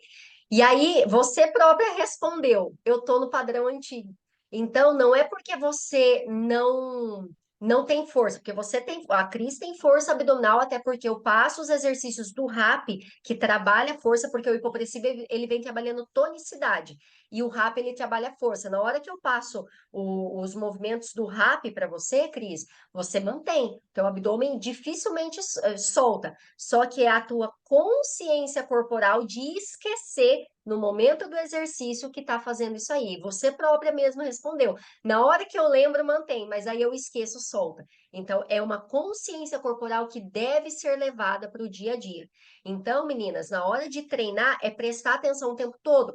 E aí, você própria respondeu, eu tô no padrão antigo. Então, não é porque você não tem força, porque você tem, a Cris tem força abdominal, até porque eu passo os exercícios do RAP, que trabalha força, porque o hipopressivo, ele vem trabalhando tonicidade, e o RAP, ele trabalha força. Na hora que eu passo os movimentos do RAP para você, Cris, você mantém, teu abdômen dificilmente solta. Só que é a tua consciência corporal de esquecer no momento do exercício que está fazendo isso aí. Você própria mesmo respondeu. Na hora que eu lembro, mantém, mas aí eu esqueço, solta. Então, é uma consciência corporal que deve ser levada para o dia a dia. Então, meninas, na hora de treinar, é prestar atenção o tempo todo.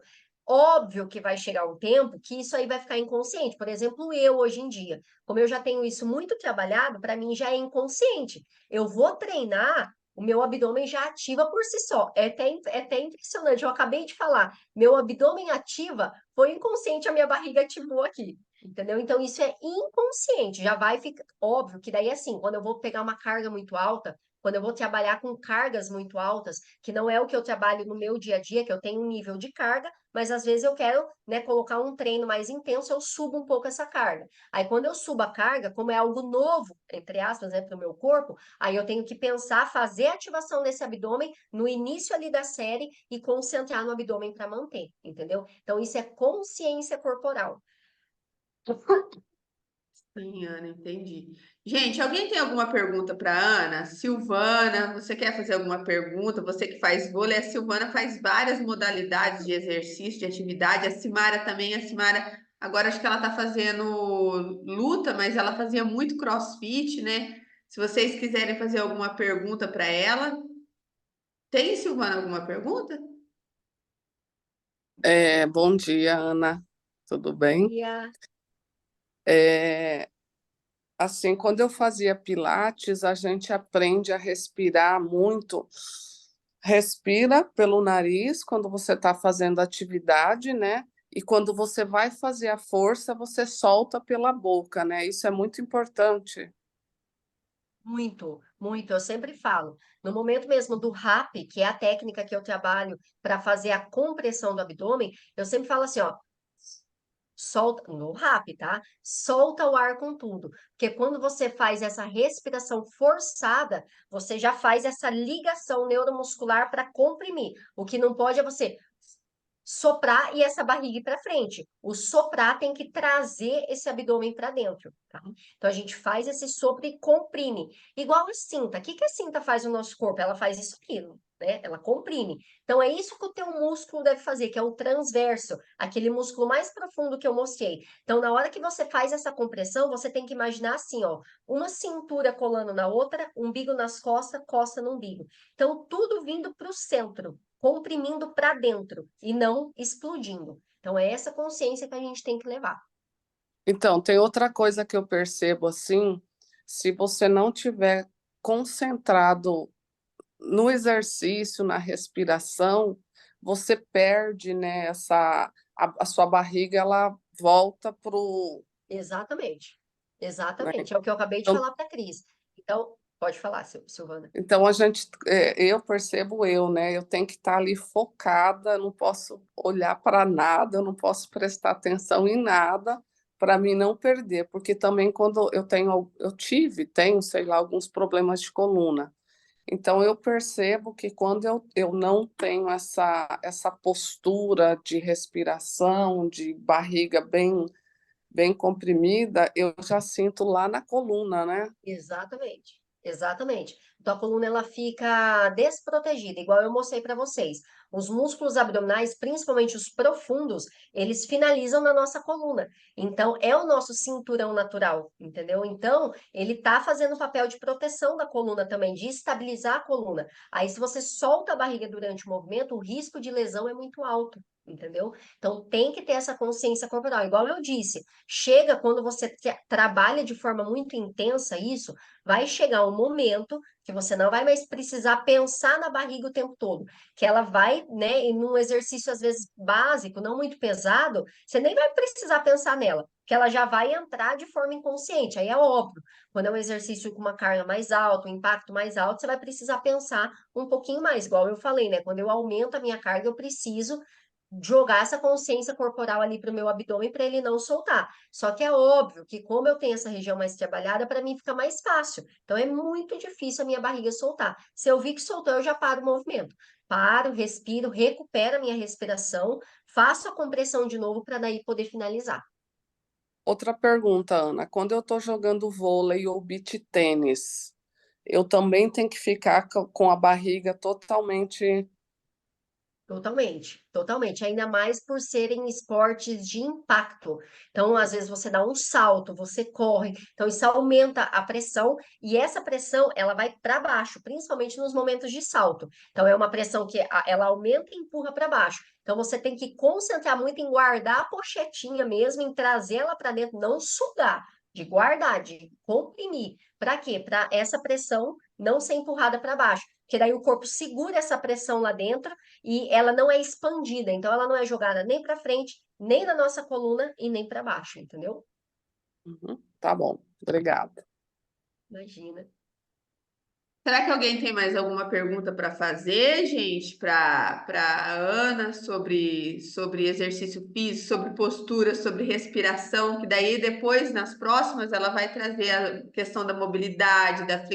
Óbvio que vai chegar um tempo que isso aí vai ficar inconsciente. Por exemplo, eu hoje em dia, como eu já tenho isso muito trabalhado, para mim já é inconsciente. Eu vou treinar, o meu abdômen já ativa por si só. É até impressionante. Eu acabei de falar, meu abdômen ativa, foi inconsciente, a minha barriga ativou aqui. Entendeu? Então, isso é inconsciente. Já vai ficar. Óbvio que daí, assim, quando eu vou pegar uma carga muito alta, Quando eu vou trabalhar com cargas muito altas, que não é o que eu trabalho no meu dia a dia, que eu tenho um nível de carga, mas às vezes eu quero, né, colocar um treino mais intenso, eu subo um pouco essa carga. Aí quando eu subo a carga, como é algo novo, entre aspas, né, para o meu corpo, aí eu tenho que pensar, fazer a ativação desse abdômen no início ali da série e concentrar no abdômen para manter, entendeu? Então isso é consciência corporal. Sim, Ana, entendi. Gente, alguém tem alguma pergunta para Ana? Silvana, você quer fazer alguma pergunta? Você que faz vôlei, a Silvana faz várias modalidades de exercício, de atividade. A Simara também, a Simara, agora acho que ela está fazendo luta, mas ela fazia muito CrossFit, né? Se vocês quiserem fazer alguma pergunta para ela, tem, Silvana, alguma pergunta? Bom dia, Ana. Tudo bem? Ia. É, assim, quando eu fazia Pilates, a gente aprende a respirar muito. Respira pelo nariz quando você está fazendo atividade, né? E quando você vai fazer a força, você solta pela boca, né? Isso é muito importante. Muito, muito. Eu sempre falo, no momento mesmo do RAP, que é a técnica que eu trabalho para fazer a compressão do abdômen, eu sempre falo assim, ó, solta no RAP, tá? Solta o ar com tudo. Porque quando você faz essa respiração forçada, você já faz essa ligação neuromuscular para comprimir. O que não pode é você soprar e essa barriga ir para frente. O soprar tem que trazer esse abdômen para dentro, tá? Então a gente faz esse sopro e comprime. Igual a cinta. O que que a cinta faz no nosso corpo? Ela faz isso aqui, né? Ela comprime. Então é isso que o teu músculo deve fazer, que é o transverso, aquele músculo mais profundo que eu mostrei. Então na hora que você faz essa compressão, você tem que imaginar assim, ó, uma cintura colando na outra, umbigo nas costas, costa no umbigo. Então tudo vindo para o centro, comprimindo para dentro e não explodindo. Então, é essa consciência que a gente tem que levar. Então, tem outra coisa que eu percebo assim, se você não tiver concentrado no exercício, na respiração, você perde, né, a sua barriga ela volta pro, Exatamente. né? Exatamente. É o que eu acabei de Então, falar para a Cris. Então, pode falar, Silvana. então a gente, eu percebo né, eu tenho que estar ali focada, não posso olhar para nada, eu não posso prestar atenção em nada para mim não perder, porque também quando tenho, sei lá, alguns problemas de coluna. Então, eu percebo que quando eu não tenho essa postura de respiração, de barriga bem comprimida, eu já sinto lá na coluna, né? Exatamente, exatamente. Então a coluna ela fica desprotegida, igual eu mostrei para vocês. Os músculos abdominais, principalmente os profundos, eles finalizam na nossa coluna. Então é o nosso cinturão natural, entendeu? Então ele tá fazendo o papel de proteção da coluna também, de estabilizar a coluna. Aí se você solta a barriga durante o movimento, o risco de lesão é muito alto. Entendeu? Então tem que ter essa consciência corporal. Igual eu disse, chega quando você trabalha de forma muito intensa isso, vai chegar um momento que você não vai mais precisar pensar na barriga o tempo todo, que ela vai, né, em um exercício às vezes básico, não muito pesado, você nem vai precisar pensar nela, que ela já vai entrar de forma inconsciente. Aí é óbvio, quando é um exercício com uma carga mais alta, um impacto mais alto, você vai precisar pensar um pouquinho mais, igual eu falei, né? Quando eu aumento a minha carga, eu preciso jogar essa consciência corporal ali para o meu abdômen para ele não soltar. Só que é óbvio que, como eu tenho essa região mais trabalhada, para mim fica mais fácil. Então é muito difícil a minha barriga soltar. Se eu vi que soltou, eu já paro o movimento. Paro, respiro, recupero a minha respiração, faço a compressão de novo para daí poder finalizar. Outra pergunta, Ana, quando eu estou jogando vôlei ou beach tênis, eu também tenho que ficar com a barriga totalmente. Totalmente, totalmente. Ainda mais por serem esportes de impacto. Então, às vezes você dá um salto, você corre, então isso aumenta a pressão e essa pressão ela vai para baixo, principalmente nos momentos de salto. Então, é uma pressão que ela aumenta e empurra para baixo. Então, você tem que concentrar muito em guardar a pochetinha mesmo, em trazê-la para dentro, não sugar, de guardar, de comprimir. Para quê? Para essa pressão não ser empurrada para baixo. Porque daí o corpo segura essa pressão lá dentro e ela não é expandida, então ela não é jogada nem para frente, nem na nossa coluna e nem para baixo, entendeu? Uhum, tá bom, obrigada. Imagina. Será que alguém tem mais alguma pergunta para fazer, gente, para Ana sobre exercício físico, sobre postura, sobre respiração, que daí depois, nas próximas, ela vai trazer a questão da mobilidade, da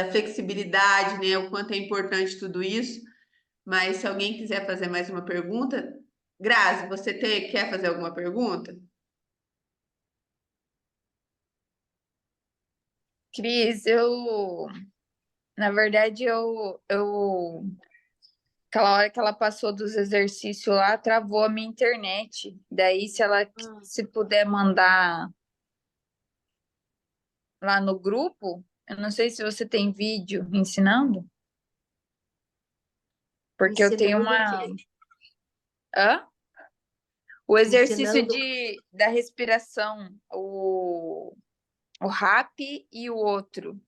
flexibilidade, né? O quanto é importante tudo isso. Mas se alguém quiser fazer mais uma pergunta, Grazi, quer fazer alguma pergunta? Cris, na verdade, aquela hora que ela passou dos exercícios lá, travou a minha internet. Daí, se puder mandar lá no grupo, eu não sei se você tem vídeo ensinando, porque eu tenho Ensinando o uma. quê? Hã? O exercício Ensinando. da respiração, o RAP e o outro.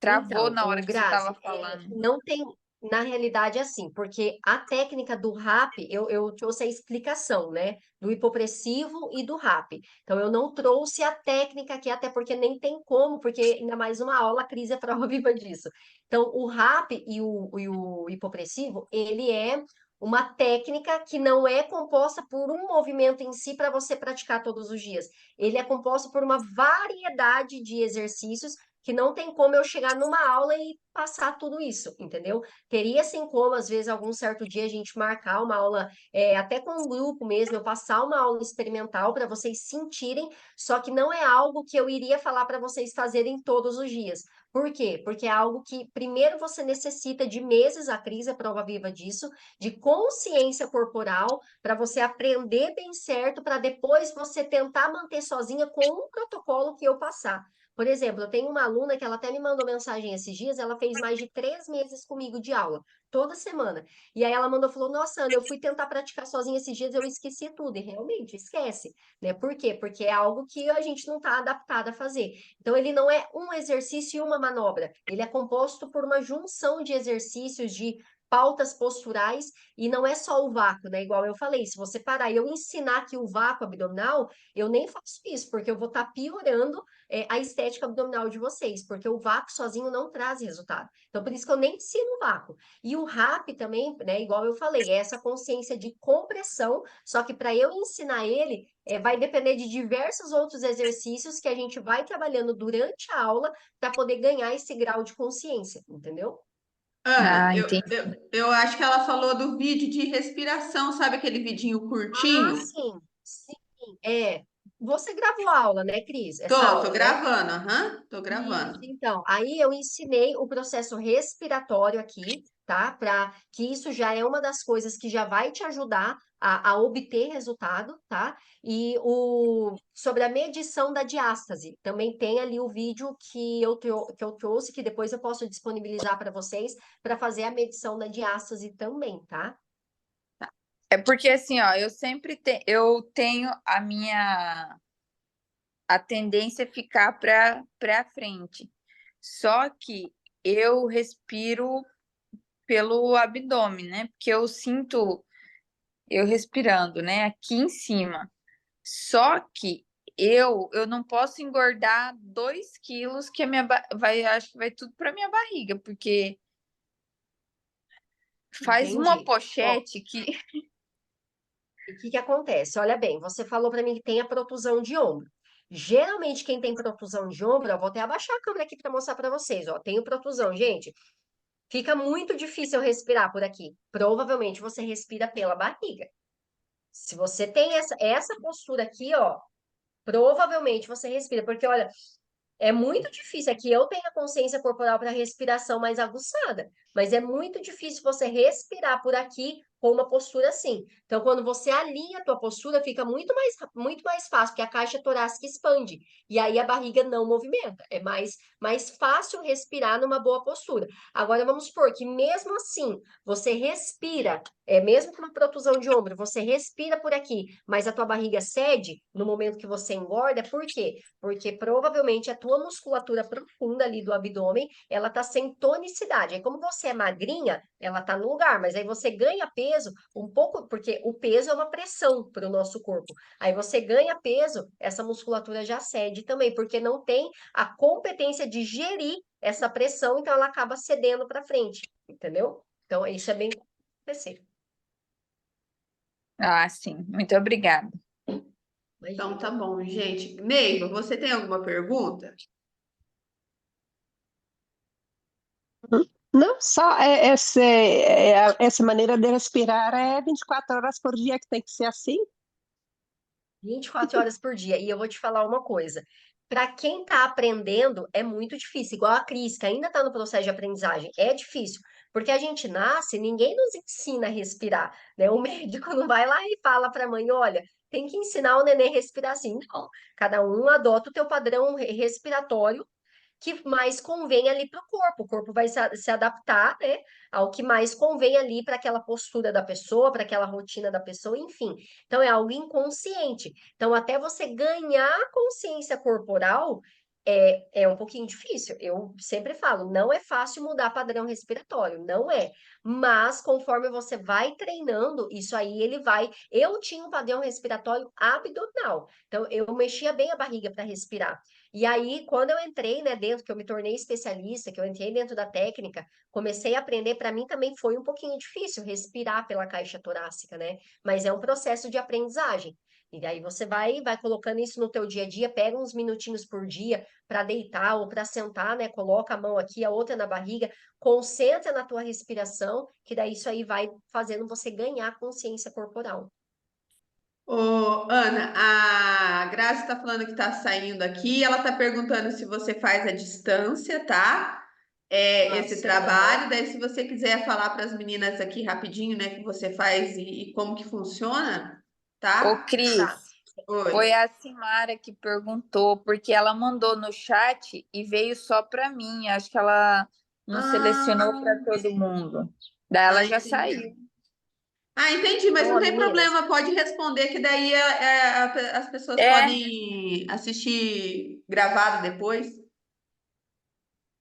Travou Então, na hora o que você estava Grazi, falando. não tem, na realidade, assim, porque a técnica do RAP, eu trouxe a explicação, né, do hipopressivo e do RAP. Então, eu não trouxe a técnica aqui, até porque nem tem como, porque ainda mais uma aula, a Cris é prova viva disso. Então, o RAP e o hipopressivo, ele é uma técnica que não é composta por um movimento em si para você praticar todos os dias. Ele é composto por uma variedade de exercícios que não tem como eu chegar numa aula e passar tudo isso, entendeu? Teria sim como, às vezes, algum certo dia a gente marcar uma aula, até com um grupo mesmo, eu passar uma aula experimental para vocês sentirem, só que não é algo que eu iria falar para vocês fazerem todos os dias. Por quê? Porque é algo que, primeiro, você necessita de meses, a Cris é prova viva disso, de consciência corporal, para você aprender bem certo, para depois você tentar manter sozinha com um protocolo que eu passar. Por exemplo, eu tenho uma aluna que ela até me mandou mensagem esses dias, ela fez mais de 3 meses comigo de aula, toda semana. E aí ela mandou, falou, nossa, Ana, eu fui tentar praticar sozinha esses dias, eu esqueci tudo. E realmente, esquece, né? Por quê? Porque é algo que a gente não está adaptado a fazer. Então, ele não é um exercício e uma manobra. Ele é composto por uma junção de exercícios, de pautas posturais, e não é só o vácuo, né? Igual eu falei, se você parar e eu ensinar aqui o vácuo abdominal, eu nem faço isso, porque eu vou estar piorando a estética abdominal de vocês, porque o vácuo sozinho não traz resultado. Então, por isso que eu nem ensino o vácuo. E o RAP também, né, igual eu falei, é essa consciência de compressão, só que para eu ensinar ele, vai depender de diversos outros exercícios que a gente vai trabalhando durante a aula para poder ganhar esse grau de consciência, entendeu? Ana, Ah, eu, entendi. eu, eu acho que ela falou do vídeo de respiração, sabe aquele vidinho Ah, curtinho? sim, sim, é. Você gravou a aula, né, Cris? Essa Tô aula, né? gravando, aham, tô Isso, gravando. então, aí eu ensinei o processo respiratório aqui, tá? Para que isso já é uma das coisas que já vai te ajudar a obter resultado, tá? E sobre a medição da diástase, também tem ali o vídeo que eu trouxe, que depois eu posso disponibilizar para vocês, para fazer a medição da diástase também, tá? É porque assim, ó, eu tenho a tendência é ficar para frente. Só que eu respiro pelo abdômen, né? Porque eu sinto eu respirando, né? Aqui em cima. Só que eu não posso engordar 2 quilos que a acho que vai tudo para minha barriga, porque faz uma Entendi. Ó, pochete que e o que que acontece? Olha bem, você falou para mim que tem a protusão de ombro. Geralmente, quem tem protusão de ombro, eu vou até abaixar a câmera aqui para mostrar para vocês, ó. Tenho protusão, gente. Fica muito difícil respirar por aqui. Provavelmente você respira pela barriga. Se você tem essa postura aqui, ó, provavelmente você respira, porque olha, é muito difícil. Aqui eu tenho a consciência corporal para respiração mais aguçada, mas é muito difícil você respirar por aqui com uma postura assim. Então, quando você alinha a tua postura, fica muito mais fácil, porque a caixa torácica expande e aí a barriga não movimenta. É mais fácil respirar numa boa postura. Agora, vamos supor que mesmo assim, você respira, mesmo com uma protusão de ombro, você respira por aqui, mas a tua barriga cede no momento que você engorda, por quê? Porque provavelmente a tua musculatura profunda ali do abdômen, ela tá sem tonicidade. Aí como você é magrinha, ela tá no lugar, mas aí você ganha peso peso, um pouco, porque o peso é uma pressão para o nosso corpo. Aí você ganha peso, essa musculatura já cede também, porque não tem a competência de gerir essa pressão, então ela acaba cedendo para frente, entendeu? Então isso é bem acontecer. Ah, sim. Muito obrigada. Então Imagina. tá bom, gente. Neiva, você tem alguma pergunta? Não, só essa maneira de respirar é 24 horas por dia que tem que ser assim. 24 horas por dia. E eu vou te falar uma coisa. Para quem está aprendendo, é muito difícil. Igual a Cris, que ainda está no processo de aprendizagem. É difícil. Porque a gente nasce, ninguém nos ensina a respirar, né? O médico não vai lá e fala para a mãe, olha, tem que ensinar o neném a respirar assim. Não. Cada um adota o teu padrão respiratório que mais convém ali para o corpo. O corpo vai se adaptar, né, ao que mais convém ali para aquela postura da pessoa, para aquela rotina da pessoa, enfim. Então, é algo inconsciente. Então, até você ganhar consciência corporal, é um pouquinho difícil. Eu sempre falo, não é fácil mudar padrão respiratório, não é. Mas, conforme você vai treinando, isso aí ele vai. Eu tinha um padrão respiratório abdominal. Então, eu mexia bem a barriga para respirar. E aí, quando eu entrei, né, dentro, que eu me tornei especialista, que eu entrei dentro da técnica, comecei a aprender, para mim também foi um pouquinho difícil respirar pela caixa torácica, né? Mas é um processo de aprendizagem. E daí você vai colocando isso no teu dia a dia, pega uns minutinhos por dia para deitar ou para sentar, né? Coloca a mão aqui, a outra na barriga, concentra na tua respiração, que daí isso aí vai fazendo você ganhar consciência corporal. Ô, Ana, a Grazi está falando que está saindo aqui. Ela está perguntando se você faz à distância, tá? Esse Faço, aham. trabalho. Daí, se você quiser falar para as meninas aqui rapidinho, né, que você faz e como que funciona, Ô, tá? Tá. Cris, foi Oi. a Simara que perguntou, porque ela mandou no chat e veio só para mim. Acho que ela não selecionou Ah, para todo mundo. Daí ela já entendi. saiu. Ah, entendi, mas não Ó, tem meninas, problema, pode responder, que daí as pessoas É, podem assistir gravado depois.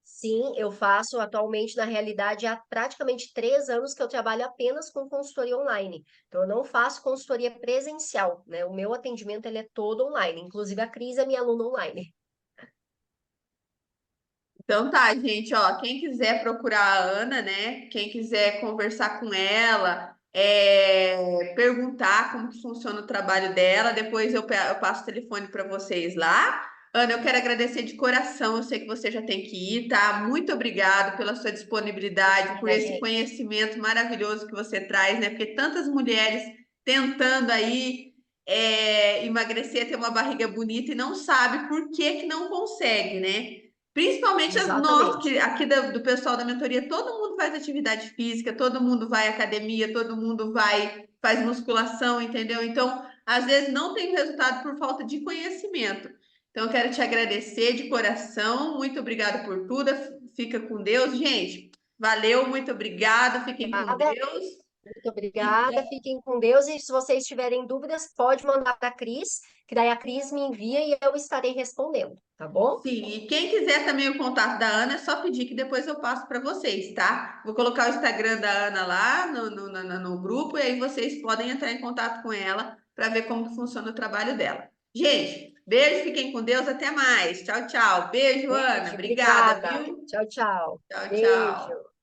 sim, eu faço atualmente, na realidade, há praticamente 3 anos que eu trabalho apenas com consultoria online. Então, eu não faço consultoria presencial, né? O meu atendimento ele é todo online. Inclusive, a Cris é minha aluna online. Então tá, gente, ó, quem quiser procurar a Ana, né? Quem quiser conversar com ela, perguntar como que funciona o trabalho dela, depois eu passo o telefone para vocês lá. Ana, eu quero agradecer de coração, eu sei que você já tem que ir, tá? Muito obrigado pela sua disponibilidade, por Imagina, esse gente. conhecimento maravilhoso que você traz, né? Porque tantas mulheres tentando aí emagrecer, ter uma barriga bonita e não sabe por que que não consegue, né? Principalmente nós, Exatamente. que aqui do pessoal da mentoria, todo mundo faz atividade física, todo mundo vai à academia, todo mundo faz musculação, entendeu? Então, às vezes não tem resultado por falta de conhecimento. Então, eu quero te agradecer de coração, muito obrigada por tudo, fica com Deus. Gente, valeu, muito obrigada, fiquem com Obrigada, Deus. muito obrigada. Fiquem com Deus. E se vocês tiverem dúvidas, pode mandar para a Cris, que daí a Cris me envia e eu estarei respondendo, tá bom? Sim, e quem quiser também o contato da Ana, é só pedir que depois eu passo para vocês, tá? Vou colocar o Instagram da Ana lá no grupo e aí vocês podem entrar em contato com ela para ver como que funciona o trabalho dela. Gente, beijo, fiquem com Deus, até mais. Tchau, tchau. Beijo, Ana. Beijo, Obrigada, obrigada. viu? Tchau, tchau. Tchau, tchau. Beijo.